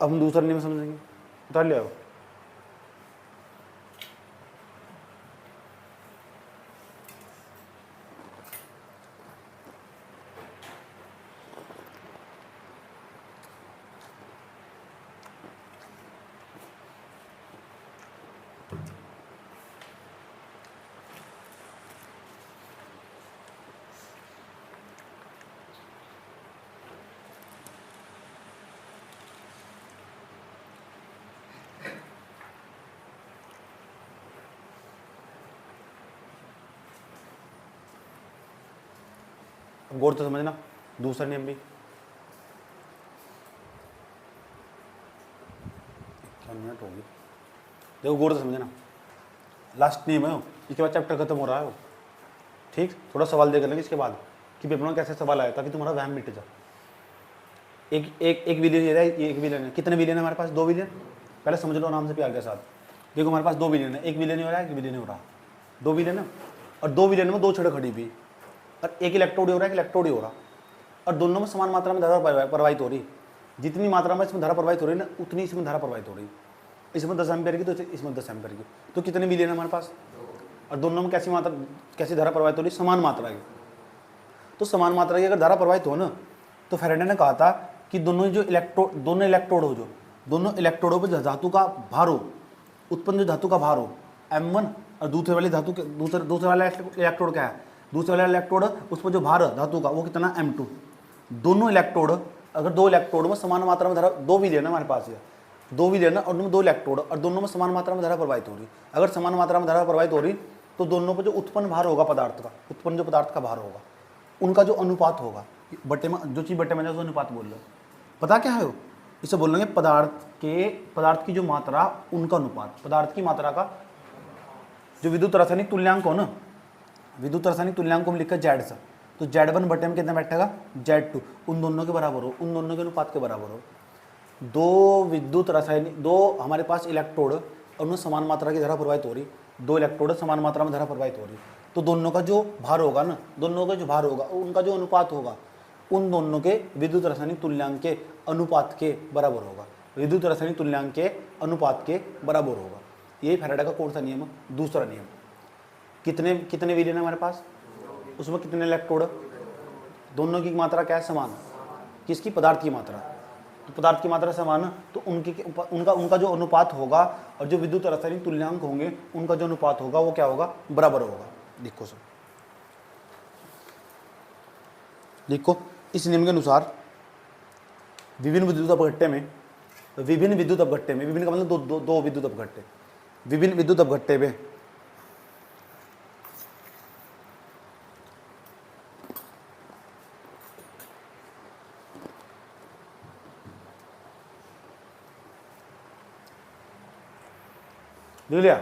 अब हम दूसरा नियम समझेंगे, उतार लिया हो। अब गौर से समझना दूसरा नियम भी, क्या मिनट होगी, देखो गौर से समझना, लास्ट नियम है, इसके बाद चैप्टर खत्म हो रहा है वो, ठीक। थोड़ा सवाल देख लेंगे इसके बाद कि पेपर में कैसे सवाल आया, ताकि तुम्हारा वहम मिट जाए। एक विलियन ये रहा है, एक विलियन है, कितने विलियन है हमारे पास, 2 विलियन। पहले समझ लो आराम से प्यार के साथ, देखो हमारे पास 2 विलियन है, 1 विलियन हो रहा है, 1 विलियन हो रहा है, 2 विलियन है, और 2 विलियन में 2 छड़ खड़ी हुई, और 1 इलेक्ट्रोड हो रहा है, 1 इलेक्ट्रोड हो रहा, और दोनों में समान मात्रा में धारा प्रवाहित हो रही। जितनी मात्रा में इसमें धारा प्रवाहित हो रही है ना, उतनी इसमें धारा प्रवाहित हो रही। इसमें 10 एम्पियर की, तो इसमें 10 एम्पियर की, तो कितने विलियन है हमारे पास, और दोनों में कैसी धारा प्रवाहित हो रही, समान मात्रा की। तो समान मात्रा की अगर धारा प्रवाहित हो ना, तो फैराडे ने कहा था कि दोनों इलेक्ट्रोड हो, जो दोनों इलेक्ट्रोडों पर धातु का भार हो, उत्पन्न जो धातु का भार हो m1, और दूसरे वाली धातु के दूसरे वाला इलेक्ट्रोड क्या है, दूसरे वाला इलेक्ट्रोड उस पर जो भार है धातु का वो कितना m2। दोनों इलेक्ट्रोड, अगर 2 इलेक्ट्रोड में समान मात्रा में धारा, 2 विलियन है हमारे पास, ये 2 विलियन है और उनमें 2 इलेक्ट्रोड, और दोनों में समान मात्रा में धारा प्रवाहित हो रही। अगर समान मात्रा में धारा प्रवाहित हो रही, तो दोनों पर जो उत्पन्न भार होगा पदार्थ का, उत्पन्न जो पदार्थ का भार होगा, उनका जो अनुपात होगा, बट्टे में जो चीज़ बट्टे में जाए, अनुपात बोल लो, पता क्या है वो, इसे बोल लेंगे पदार्थ की जो मात्रा, उनका अनुपात, पदार्थ की मात्रा का जो विद्युत रासायनिक तुल्यांक हो ना, विद्युत रासायनिक तुल्यांक को हम लिखा Z से, तो Z1 बटे में कितना बैठेगा, Z2, उन दोनों के बराबर हो, उन दोनों के अनुपात के बराबर हो। 2 विद्युत रासायनिक, 2 हमारे पास इलेक्ट्रोड और उनमें समान मात्रा की धारा प्रवाहित हो रही, 2 इलेक्ट्रोड समान मात्रा में धारा प्रवाहित हो रही, तो दोनों का जो भार होगा ना, दोनों का जो भार होगा, उनका जो अनुपात होगा, उन दोनों के विद्युत रासायनिक तुल्यांक के अनुपात के बराबर होगा, विद्युत रासायनिक तुल्यांक के अनुपात के बराबर होगा। यही फैराडे का कौन सा नियम है, दूसरा नियम। कितने विलियन है हमारे पास, उसमें कितने इलेक्ट्रोड, दोनों की मात्रा क्या है, समान, किसकी, पदार्थ की मात्रा, तो पदार्थ की मात्रा समान, तो उनका जो अनुपात होगा और जो विद्युत रासायनिक तुल्यांक होंगे, उनका जो अनुपात होगा वो क्या होगा, बराबर होगा। देखो सर, देखो इस नियम के अनुसार विभिन्न विद्युत अपघट्टे में, विभिन्न का मतलब दो विद्युत अपघट्टे, विभिन्न विद्युत अपघट्टे में देख लिया,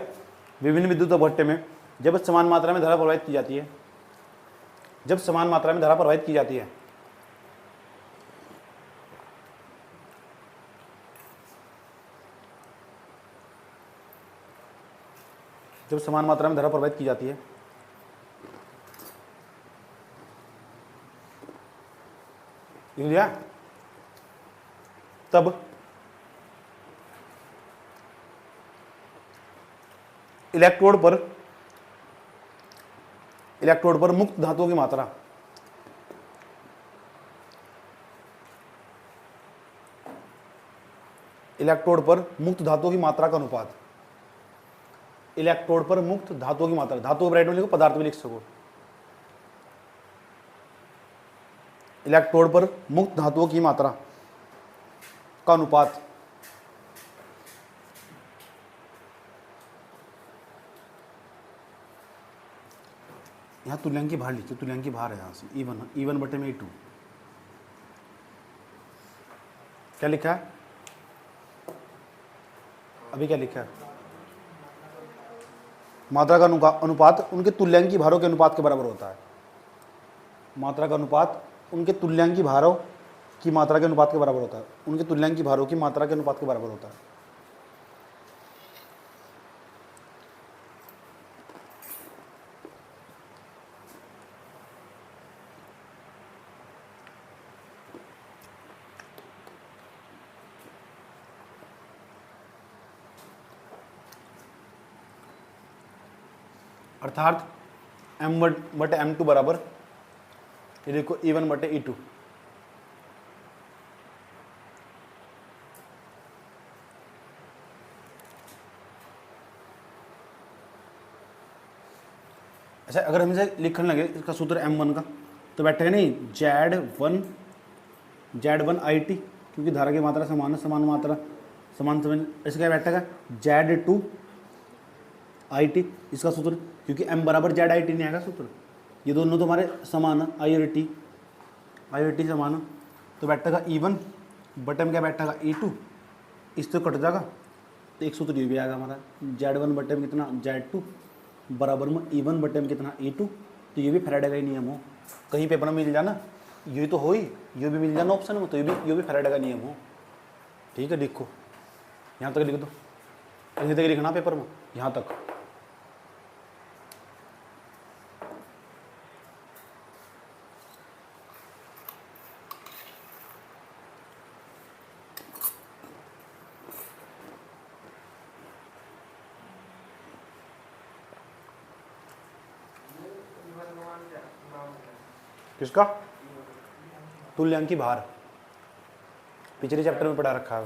विभिन्न विद्युत अपघट्टे में जब समान मात्रा में धारा प्रवाहित की जाती है, जब समान मात्रा में धारा प्रवाहित की जाती है, जब समान मात्रा में धारा प्रवाहित की जाती है, देख लिया, तब इलेक्ट्रोड पर मुक्त धातुओं की मात्रा, इलेक्ट्रोड पर मुक्त धातुओं की मात्रा का अनुपात, इलेक्ट्रोड पर मुक्त धातुओं की मात्रा, धातु ब्रैकेट में लिखो, पदार्थ भी लिख सको, इलेक्ट्रोड पर मुक्त धातुओं की मात्रा का अनुपात यहाँ तुल्यांकी भार लिखिए, तुल्यांकी भार है यहाँ से E1 बटे में E2, क्या लिखा है अभी, क्या लिखा है, मात्रा का अनुपात उनके तुल्यांकी भारों के अनुपात के बराबर होता है, मात्रा का अनुपात उनके तुल्यांकी भारों की मात्रा के अनुपात के बराबर होता है, उनके तुल्यांकी भारों की मात्रा के अनुपात के बराबर होता है। अर्थात m/m2 बराबर ये देखो E1/E2। अच्छा, अगर हम इसे लिखने लगे इसका सूत्र M1 का, तो बैठेगा नहीं Z1 IT, क्योंकि धारा की मात्रा समान है, समान मात्रा समान समय, इसका क्या बैठेगा Z2 IT, इसका सूत्र, क्योंकि M बराबर ZIT नहीं आएगा सूत्र, ये दोनों तो हमारे समान है, IIT समान है, तो बैठेगा E1/M क्या बैठेगा E2, इससे कट जाएगा, तो एक सूत्र ये भी आएगा हमारा Z1/M कितना Z2 बराबर में E1/M कितना E2। तो ये भी फैराडे का ही नियम हो, कहीं पेपर में मिल जाना, ये तो हो ही, ये भी मिल जाना ऑप्शन में, तो ये भी फैराडे का नियम हो। ठीक है, लिखो यहाँ तक लिख दो, यहीं तक लिखना पेपर में, यहाँ तक। किसका? तुल्यांकी भार, पिछले चैप्टर में पढ़ा रखा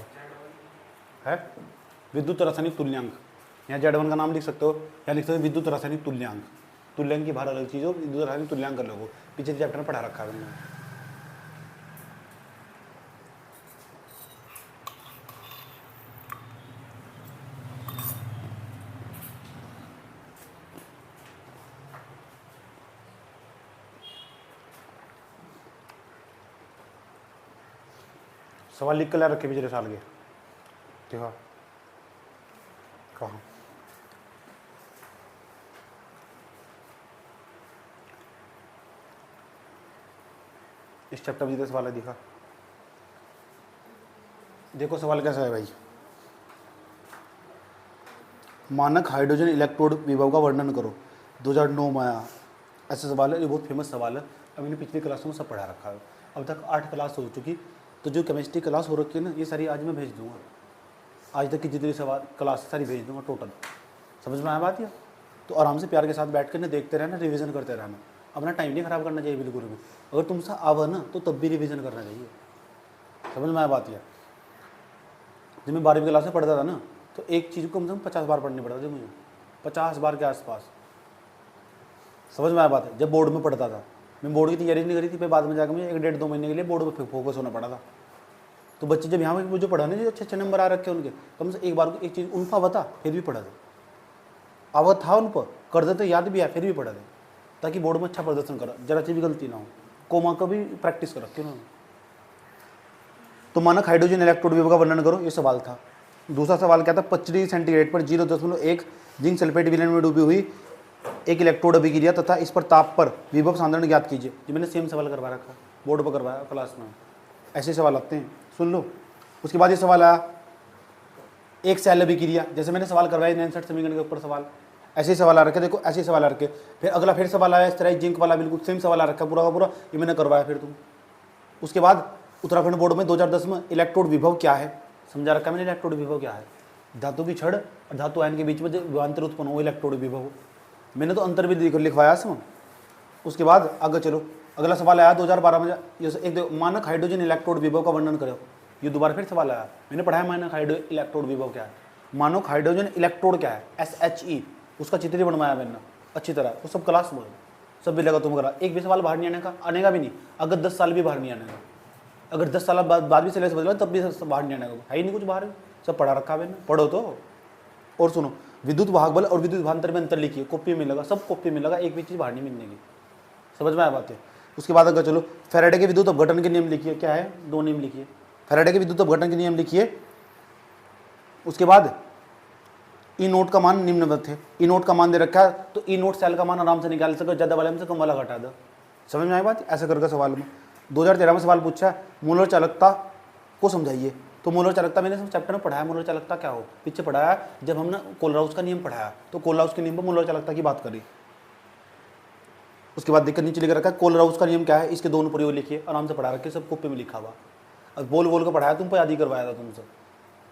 है विद्युत रासायनिक तुल्यांक। यहाँ Z1 का नाम लिख सकते हो, या लिख सकते हो विद्युत रासायनिक तुल्यांक। तुल्यांकी भार अलग चीज हो, विद्युत रासायनिक तुल्यांक अलग हो, पिछले चैप्टर में पढ़ा रखा है मैंने। सवाल लिख कर ला रखे पिछले साल के, देखो कहाँ इस चैप्टर में जितने सवाल है दिखा। देखो सवाल कैसा है भाई, मानक हाइड्रोजन इलेक्ट्रोड विभव का वर्णन करो, 2009 में आया। ऐसा सवाल है, ये बहुत फेमस सवाल है, अब मैंने पिछली क्लास में सब पढ़ा रखा है। अब तक 8 क्लास हो चुकी, तो जो केमिस्ट्री क्लास हो रखी है ना, ये सारी आज मैं भेज दूंगा, आज तक की जितनी सवाल क्लास सारी भेज दूंगा टोटल। समझ में आया बात? या तो आराम से प्यार के साथ बैठ कर ना देखते रहना, रिवीजन करते रहना, अपना टाइम नहीं खराब करना चाहिए बिल्कुल भी। अगर तुमसे आवा ना तो तब भी रिवीजन करना चाहिए। समझ में आया बात? या जब मैं 12वीं क्लास में पढ़ता था ना, तो एक चीज़ को कम से कम 50 बार पढ़नी पड़ती थी मुझे, 50 बार के आसपास। समझ में आया बात है? जब बोर्ड में पढ़ता था, मैं बोर्ड की तैयारी नहीं करी थी, फिर बाद में जाकर मुझे 1-1.5-2 महीने के लिए बोर्ड पर फोकस होना पड़ा था। तो बच्चे जब यहाँ पर जो पढ़ाने जो अच्छे नंबर आ रखे उनके, कम से एक बार को एक चीज़ उनका बता फिर भी पढ़ा दे, आवत था उन पर कर देते, याद भी आया फिर भी पढ़ा दे, ताकि बोर्ड में अच्छा प्रदर्शन करा, जरा सी भी गलती ना हो, कोमा का भी प्रैक्टिस कर रखी उन्होंने। तो मानक हाइड्रोजन इलेक्ट्रोड विभव का वर्णन करो, ये सवाल था। दूसरा सवाल क्या था, 25 डिग्री सेंटीग्रेड पर 0.1 जिंक सल्फेट विलयन में डूबी हुई एक इलेक्ट्रोड अभिक्रिया तथा इस पर ताप पर विभव सांद्रण ज्ञात कीजिए। ये मैंने सेम सवाल करवा रखा, बोर्ड पर करवाया क्लास में, ऐसे सवाल आते हैं, सुन लो। उसके बाद ये सवाल आया एक सेल अभिक्रिया, जैसे मैंने सवाल करवाया नैनसेट समीकरण के ऊपर सवाल, ऐसे सवाल आ रखे, देखो ऐसे सवाल आ रखे। फिर अगला फिर सवाल आया इस तरह जिंक वाला, बिल्कुल सेम सवाल आ रखा पूरा का पूरा, ये मैंने करवाया फिर तुम। उसके बाद उत्तराखंड बोर्ड में 2010 में इलेक्ट्रोड विभव क्या है समझा रखा मैंने। इलेक्ट्रोड विभव क्या है, धातु की छड़ और धातु आयन के बीच में जो विभवांतर उत्पन्न हो, इलेक्ट्रोड विभव, मैंने तो अंतर भी लिखवाया इसमें। उसके बाद आगे चलो, अगला सवाल आया 2012 में, एक मानक हाइड्रोजन इलेक्ट्रोड विभव का वर्णन करो। ये दोबारा फिर सवाल आया, मैंने पढ़ाया मानक हाइड्रोजन इलेक्ट्रोड विभव क्या है, मानक हाइड्रोजन इलेक्ट्रोड क्या है, SHE, उसका चित्र ही बनवाया मैंने अच्छी तरह, वो सब क्लास में सब भी लगा तुम करा। एक भी सवाल बाहर नहीं आने का भी नहीं, अगर 10 साल भी बाहर नहीं आने का, अगर 10 साल बाद भी सिलेबस बदला तब भी बाहर नहीं आने का, है ही नहीं कुछ बाहर, सब पढ़ा रखा मैंने, पढ़ो तो। और सुनो, विद्युत वाहक बल और विद्युत विभवांतर में अंतर लिखिए, कॉपी में लगा, सब कॉपी में लगा, एक भी चीज़ बाहर नहीं मिलने की। समझ में आया बात है? उसके बाद अगर चलो फैराडे के विद्युत अपघटन के नियम लिखिए, क्या है, 2 नियम लिखिए, फैराडे के विद्युत अपघटन के नियम लिखिए। उसके बाद ई नोट का मान निम्नवत है, ई नोट का मान दे रखा है, तो ई नोट सेल का मान आराम से निकाल सको, ज़्यादा वाले में से कम वाला घटा दो। समझ में आई बात? ऐसा करके सवाल में 2013 में सवाल पूछा है, मोलर चालकता को समझाइए। तो मोलर चालकता मैंने चैप्टर में पढ़ाया, मोलर चालकता क्या हो, पीछे पढ़ाया जब हमने कोलराउस का नियम पढ़ाया, तो कोलराउस के नियम पर मोलर चालकता की बात करी। उसके बाद दिक्कत नीचे लिख रखा है, कोलराउस का नियम क्या है, इसके दोनों प्रयोग लिखिए, आराम से पढ़ा रखे, सब कॉपी में लिखा हुआ। अब बोल बोल कर पढ़ाया, तुम पर याद ही करवाया था तुमसे।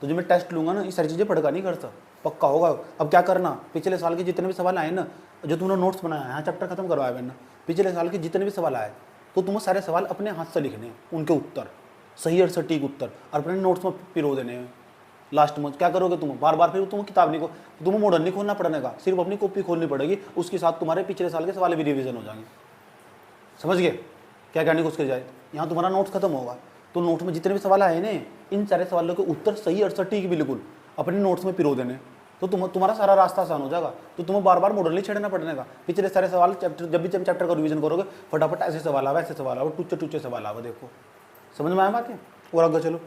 तो जो मैं टेस्ट लूंगा ना, ये सारी चीज़ें पढ़ का नहीं करता, पक्का होगा। अब क्या करना, पिछले साल के जितने भी सवाल आए ना, जो तुमने नोट्स बनाया है, हाँ चैप्टर खत्म करवाया मैंने, पिछले साल के जितने भी सवाल आए तो तुम्हें सारे सवाल अपने हाथ से लिखने हैं, उनके उत्तर सही और सटीक उत्तर, और अपने नोट्स में पिरो देने हैं। लास्ट में क्या करोगे तुम, बार बार फिर तुम किताब नहीं, तुम्हें मॉडल नहीं खोलना पड़ने का, सिर्फ अपनी कॉपी खोलनी पड़ेगी, उसके साथ तुम्हारे पिछले साल के सवाल भी रिवीजन हो जाएंगे। समझ गए क्या कहने को उसके जाए। यहाँ तुम्हारा नोट्स खत्म होगा, तो नोट में जितने भी सवाल आए ना, इन सारे सवालों के उत्तर सही और सटीक बिल्कुल अपने नोट्स में पिरो देने, तो तुम्हारा सारा रास्ता आसान हो जाएगा। तो तुम्हें बार बार मॉडल नहीं छेड़ना पड़ने का, पिछले सारे सवाल चैप्टर जब भी चैप्टर का रिवीजन करोगे फटाफट ऐसे सवाल आवे, ऐसे सवाल आवे, टूचे टूचे सवाल आवे। देखो समझ में आया बात है। और आगे चलो,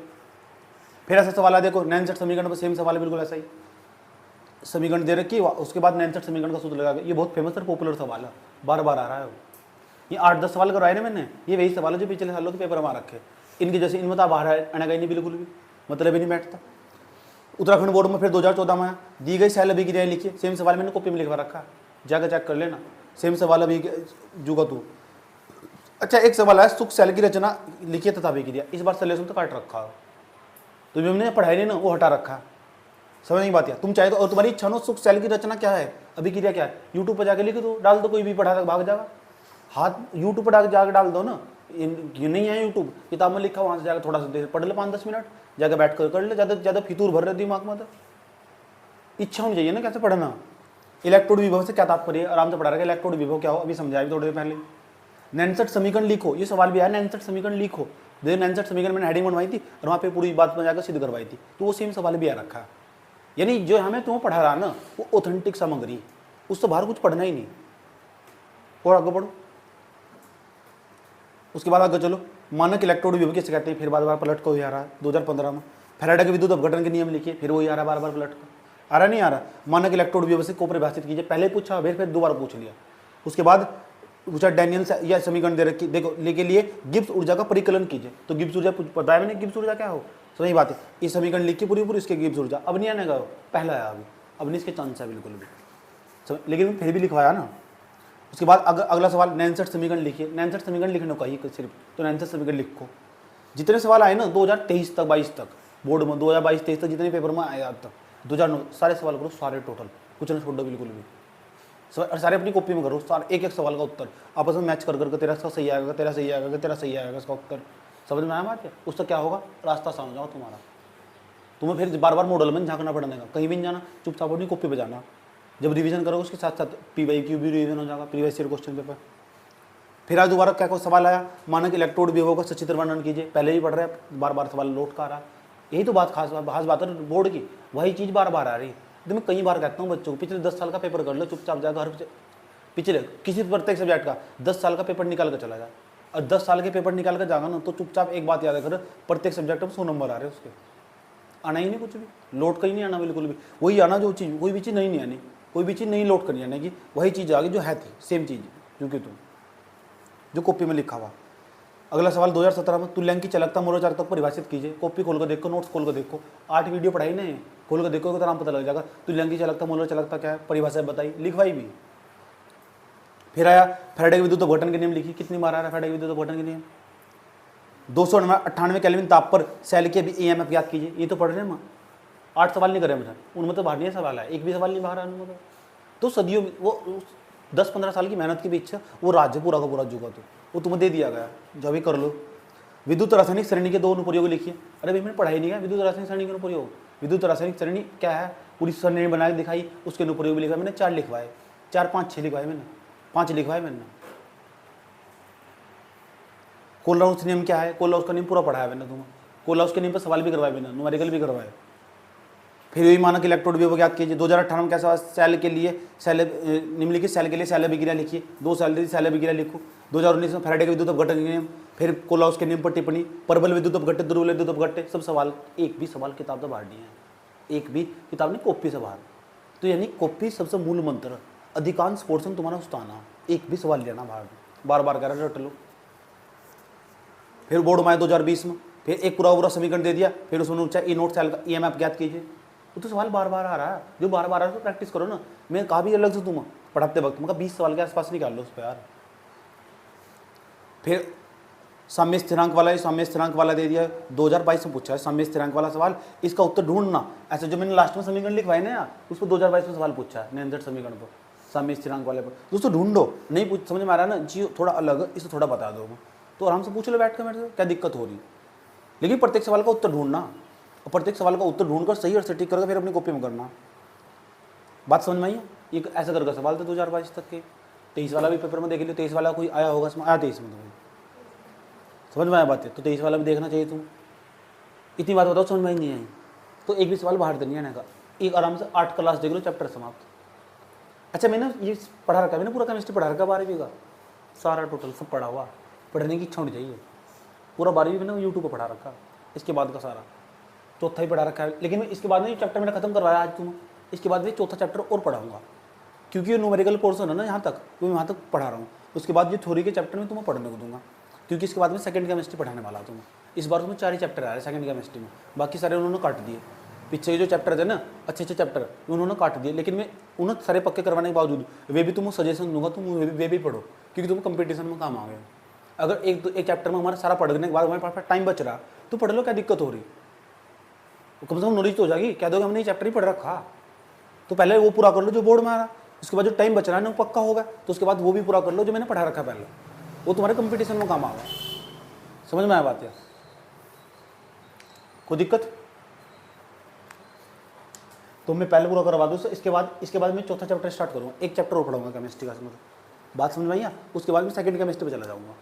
फिर ऐसे सवाल है, देखो 9 समीकरण पर सेम सवाल है, बिल्कुल ऐसा ही समीकरण दे रखी, उसके बाद 9 समीकरण का सूत्र लगा। ये बहुत फेमस और पॉपुलर सवाल है, बार बार आ रहा है। ये 8-10 सवाल करवाए ना मैंने, ये वही सवाल है जो पिछले सालों के पेपर में आ रखे। इनकी जैसे इनमें तो बाहर आने का नहीं, बिल्कुल भी मतलब ही नहीं बैठता। उत्तराखंड बोर्ड में फिर 2014 में दी गई सेल अभिक्रिया लिखिए, सेम सवाल मैंने कॉपी में लिखवा रखा, जाकर चेक कर लेना, सेम सवाल अभी जुगा तू। अच्छा एक सवाल है, सुख सेल की रचना लिखिए तथा अभिक्रिया, इस बार सलेशन तो काट रखा, तो जो हमने पढ़ाई नहीं ना वो हटा रखा। समझ नहीं बात है। तुम चाहे तो, और तुम्हारी इच्छा नो सुख सेल की रचना क्या है, अभिक्रिया क्या है, यूट्यूब पर जाके लिख दो, डाल दो, कोई भी पढ़ा तक भाग जाएगा। हाथ यूट्यूब पर जाकर डाल दो ना, ये नहीं है यूट्यूब, किताब में लिखा, वहाँ से जाकर थोड़ा सा देर पढ़ ले, 5-10 मिनट जाकर बैठ कर ले, ज़्यादा फितूर भर रहे दिमाग में। तो इच्छा होनी चाहिए ना कैसे पढ़ना। इलेक्ट्रोड विभव से क्या तात्पर्य, आराम से पढ़ा रहा है। इलेक्ट्रोड विभव क्या हो अभी समझाया थोड़ी देर पहले। 69 समीकरण लिखो, ये सवाल भी आया, 69 समीकरण लिखो। 69 समीकरण मैंने हेडिंग बनवाई थी और वहाँ पे पूरी बात में जाकर सिद्ध करवाई थी, तो वो सेम सवाल भी आ रखा है। यानी जो हमें तुम्हें पढ़ा रहा ना वो ऑथेंटिक सामग्री, उससे बाहर कुछ पढ़ना ही नहीं। और आगे बढ़ो, उसके बाद आगे चलो, मानक इलेक्ट्रोड विभव किसे कहते हैं, फिर बार बार पलट को ही आ रहा है 2015 में। फैराडे के विद्युत अपघटन के नियम लिखिए, फिर वही आ रहा है बार बार पलट को, आ रहा नहीं आ रहा। मानक इलेक्ट्रोड विभव को परिभाषित कीजिए, पहले पूछा फिर दोबारा पूछ लिया। उसके बाद पूछा डैनियल या समीकरण दे रखी, देखो लेके लिए गिब्स ऊर्जा का परिकलन कीजिए, तो गिब्स ऊर्जा पता है मैंने, गिब्स ऊर्जा क्या हो, सही बात है। ये समीकरण लिखी पूरी इसके गिब्स ऊर्जा, अब नहीं आने का, पहला आया अभी, अब नहीं इसके चांस है बिल्कुल भी, लेकिन फिर भी लिखवाया ना। उसके बाद अगला सवाल 69 समीकरण लिखिए, 69 समीकरण लिखने को ही सिर्फ, तो 69 समीकरण लिखो। जितने सवाल आए ना 2023 तक 22 तक बोर्ड में, 2022-23 तक जितने पेपर में आए आज तक, 2009 सारे सवाल करो, सारे टोटल, कुछ ना छोड़ दो बिल्कुल भी, सारे अपनी कॉपी में करो, सारे एक एक सवाल का उत्तर आपस में मैच कर करके, तेरा सही आएगा, तेरा सही आएगा, तेरा सही आएगा इसका उत्तर। समझ में आया बात है। उससे क्या होगा, रास्ता समझ जाओ तुम्हारा, तुम्हें फिर बार बार मॉडल में झांकना पड़ने का, कहीं भी नहीं जाना, चुपचाप अपनी कॉपी पे जाना। जब रिवीजन करोगे उसके साथ साथ PYQ भी रिवीजन हो जाएगा, प्रीवियस ईयर क्वेश्चन पेपर। फिर आज दोबारा क्या कोई सवाल आया, मानक इलेक्ट्रोड विभव का सचित्र वर्णन कीजिए, पहले ही पढ़ रहे हैं, बार बार सवाल लौट का आ रहा है। यही तो बात खास बात है बोर्ड की, वही चीज़ बार बार आ रही है। तो मैं कई बार कहता हूँ बच्चों को, पिछले 10 साल का पेपर कर लो, चुपचाप जाकर हर पिछले किसी प्रत्येक सब्जेक्ट का 10 साल का पेपर निकाल कर चला जाए, और 10 साल के पेपर निकाल कर जाएगा ना, तो चुपचाप एक बात याद कर, प्रत्येक सब्जेक्ट में 100 नंबर आ रहे हैं उसके, आना ही नहीं कुछ भी, लौट कहीं नहीं आना बिल्कुल भी, वही आना जो चीज़, कोई भी चीज़ नहीं आनी, कोई भी चीज़ नहीं लौट कर आने की, वही चीज़ आ गई जो है थी, सेम चीज़ क्योंकि तुम जो कॉपी में लिखा हुआ। अगला सवाल 2017 में तुल्यांक की चालकता मूल्यचालक तक परिभाषित कीजिए, कॉपी खोल कर देखो, नोट्स खोल कर देखो, 8 वीडियो पढ़ाई नहीं, खोल कर देखो तो आराम पता लग जाएगा तुल्यांक की चालकता मूल्यचालकता क्या है, परिभाषा बताई, लिखवाई भी। फिर आया फैराडे के विद्युत अपघटन के नियम लिखी, कितनी बार आ रहा है फैराडे के विद्युत अपघटन के नियम। 298 केल्विन ताप पर सेल के भी EMF याद कीजिए, ये तो पढ़ रहे हैं 8 सवाल नहीं कर रहे मुझे, उनमें तो बाहर नहीं सवाल है, एक भी सवाल नहीं बाहर है उनमें तो सदियों में वो 10-15 साल की मेहनत की भी इच्छा, वो राज्य पूरा का पूरा जुगा, तो वो तुम्हें दे दिया गया, जो भी कर लो। विद्युत रासायनिक श्रेणी के 2 अनुप्रयोग लिखिए, अरे भाई मैंने पढ़ाई नहीं है विद्युत रासायनिक श्रेणी के अनुप्रयोग, विद्युत रासायनिक श्रेणी क्या है, पूरी श्रेणी बना के दिखाई, उसके अनुप्रयोग भी लिखा मैंने, 4 लिखवाए, 4-5-6 लिखवाए मैंने, 5 लिखवाए मैंने। कोलराउस नियम क्या है, कोलराउस का नियम पूरा पढ़ाया मैंने तुम्हें, कोलराउस के नियम पर सवाल भी करवाए मैंने, न्यूमेरिकल भी करवाए। फिर वही मानक इलेक्ट्रोड विभव याद कीजिए, 2018 में कैसा सेल के लिए निम्नलिखित सेल के लिए सेल अभिक्रिया लिखिए, 2 सेल अभिक्रिया लिखो। 2019 में फैराडे के विद्युत अपघटन के नियम, फिर कोलराउस के नियम पर टिप्पणी, परबल विद्युत अपघट्य, ध्रुव विद्युत अपघट्य, सब सवाल, एक भी सवाल किताब से बाहर नहीं है, एक भी किताब नहीं, कॉपी से बाहर। तो यानी कॉपी सबसे मूल मंत्र, अधिकांश पोर्सन तुम्हारा उस्ताना, एक भी सवाल लेना बाहर, बार बार कह रहे रट लो। फिर बोर्ड में 2020 में फिर एक पूरा समीकरण दे दिया, फिर उसमें ऊंचा ई नोट सेल का EMF ज्ञात कीजिए। तो सवाल बार बार आ रहा है, जो बार बार आ रहा है तो प्रैक्टिस करो ना। मैं कहा भी अलग से तुम पढ़ाते वक्त मैं 20 सवाल के आसपास निकाल लो उस पर यार। फिर साम्य स्थिरांक वाला, साम्य स्थिरांक वाला दे दिया, 2022 में पूछा है साम्य स्थिरांक वाला सवाल, इसका उत्तर ढूंढना। ऐसे जो मैंने लास्ट में समीकरण लिखवाए ना यार, उसको 2022 में सवाल पूछा है निरंतर समीकरण पर, साम्य स्थिरांक वाले पर। दोस्तों ढूंढो, नहीं पूछ समझ में आ रहा है ना जी, थोड़ा अलग, इसे थोड़ा बता दो तो आराम से पूछ लो बैठ कर मेरे से, क्या दिक्कत हो रही। लेकिन प्रत्येक सवाल का उत्तर ढूंढना, और प्रत्येक सवाल का उत्तर ढूंढकर सही और सटीक करके फिर अपनी कॉपी में करना। बात समझ में आई है? ये ऐसा करके सवाल थे 2022 तक के। 23 वाला भी पेपर में देख लियो, 23 वाला कोई आया होगा, इसमें आया 23 में, तो समझ में आया बात है, तो 23 वाला भी देखना चाहिए तुम। इतनी बात बताओ समझ में ही नहीं आई तो एक भी सवाल बाहर देनी आने का, एक आराम से 8 क्लास देख लो, चैप्टर समाप्त। अच्छा मैंने ये पढ़ा रखा है, मैंने पूरा केमिस्ट्री पढ़ा रखा 12वीं का, सारा टोटल सब पढ़ा हुआ, पढ़ने की इच्छा होनी चाहिए। पूरा 12वीं मैंने यूट्यूब पर पढ़ा रखा, इसके बाद का सारा चौथा ही पढ़ा रखा है। लेकिन इसके बाद में ये चैप्टर मैंने खत्म करवाया आज तुम, इसके बाद में चौथा चैप्टर और पढ़ाऊंगा, क्योंकि ये न्यूमेरिकल पोर्शन है ना यहाँ तक, तो मैं वहाँ तक पढ़ा रहा हूँ। उसके बाद ये थ्योरी के चैप्टर में तुम्हें पढ़ने को दूंगा, क्योंकि इसके बाद में सेकंड केमिस्ट्री पढ़ाने वाला हूँ तुम्हें। इस बार तुम्हें 4 ही चैप्टर आ रहे हैं सेकंड केमिस्ट्री में, बाकी सारे उन्होंने काट दिए। पीछे जो चैप्टर थे ना अच्छे चैप्टर उन्होंने काट दिए, लेकिन मैं उन्हें सारे पक्के करवाने के बावजूद वे भी तुम्हें सजेशन दूंगा, तुम वे भी पढ़ो, क्योंकि तुम्हें कंपटीशन में काम आ गए। अगर एक चैप्टर में हमारा सारा पढ़ने के बाद हमारे पास टाइम बच रहा तो पढ़ लो, क्या दिक्कत हो रही, कम से कम नॉलेज तो हो जाएगी। क्या दोगे हमने ये चैप्टर ही पढ़ रखा, तो पहले वो पूरा कर लो जो बोर्ड में आ रहा, उसके बाद जो टाइम बच रहा है ना वो पक्का होगा, तो उसके बाद वो भी पूरा कर लो जो मैंने पढ़ा रखा पहले, वो तुम्हारे कंपटीशन में काम आएगा। समझ में आया बात है? कोई दिक्कत? तो मैं पहले पूरा करवा दूँ, इसके बाद मैं चौथा चैप्टर स्टार्ट करूँगा, एक चैप्टर और पढ़ाऊंगा केमिस्ट्री का, मतलब बात समझ में आई? उसके बाद मैं सेकंड केमिस्ट्री पे चला जाऊँगा।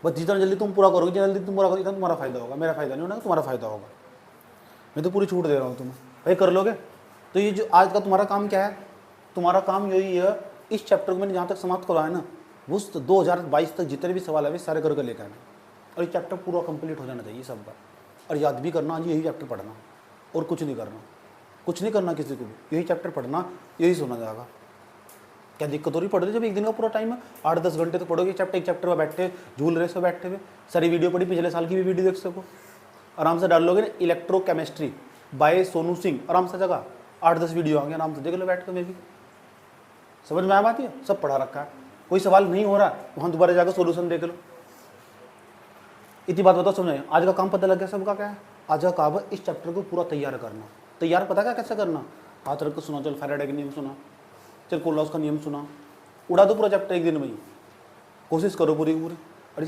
बस जितना जल्दी तुम पूरा करोगे, जितना जल्दी तुम पूरा करोगे, इतना तुम्हारा फायदा होगा, मेरा फायदा नहीं होगा, तुम्हारा फायदा होगा। मैं तो पूरी छूट दे रहा हूँ तुम्हें, भाई कर लोगे। तो ये जो आज का तुम्हारा काम क्या है, तुम्हारा काम यही है, इस चैप्टर को मैंने जहाँ तक समाप्त करवाया ना, वो 2022 तक जितने भी सवाल है सारे करके लेकर आना, और ये चैप्टर पूरा कंप्लीट हो जाना चाहिए सबका। और याद भी करना आज यही चैप्टर पढ़ना, और कुछ नहीं करना, कुछ नहीं करना किसी को भी, यही चैप्टर पढ़ना, यही सुना जाएगा। क्या दिक्कत हो रही पढ़ रहे, जब एक दिन का पूरा टाइम है 8-10 घंटे तो पढ़ोगे चैप्टर, एक चैप्टर में बैठे झूल रहे, सब बैठे हुए सारी वीडियो पढ़ी, पिछले साल की भी वीडियो देख सको, आराम से डाल लोगे ना इलेक्ट्रोकेमिस्ट्री बाय सोनू सिंह, आराम से जगह 8-10 वीडियो आएंगे, आराम से देख लो बैठ कर। मैं भी समझ में आया बात है, सब पढ़ा रखा है, कोई सवाल नहीं हो रहा वहाँ दोबारा जाकर सोल्यूशन देख लो। इतनी बात बताओ समझ, आज का काम पता लग गया सबका क्या है। आज का काम है इस चैप्टर को पूरा तैयार करना। तैयार पता क्या कैसे करना, हाथ रख कर सुना, चल फैराडे का नियम सुना, चल कोलॉस का नियम सुना, उड़ा दो पूरा चैप्टर एक दिन में ही, कोशिश करो पूरी पूरी। और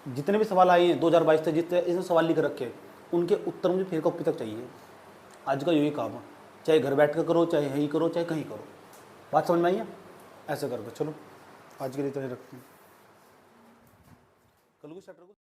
जितने भी सवाल आए हैं 2022 तक, जितने इसमें सवाल लिख रखे उनके उत्तर मुझे फिर कॉपी तक चाहिए। आज का यही काम है, चाहे घर बैठ कर करो, चाहे यहीं करो, चाहे कहीं करो। बात समझ में आई है? ऐसे करके चलो आज के लिए तो रखते हैं, कल को चैप्टर को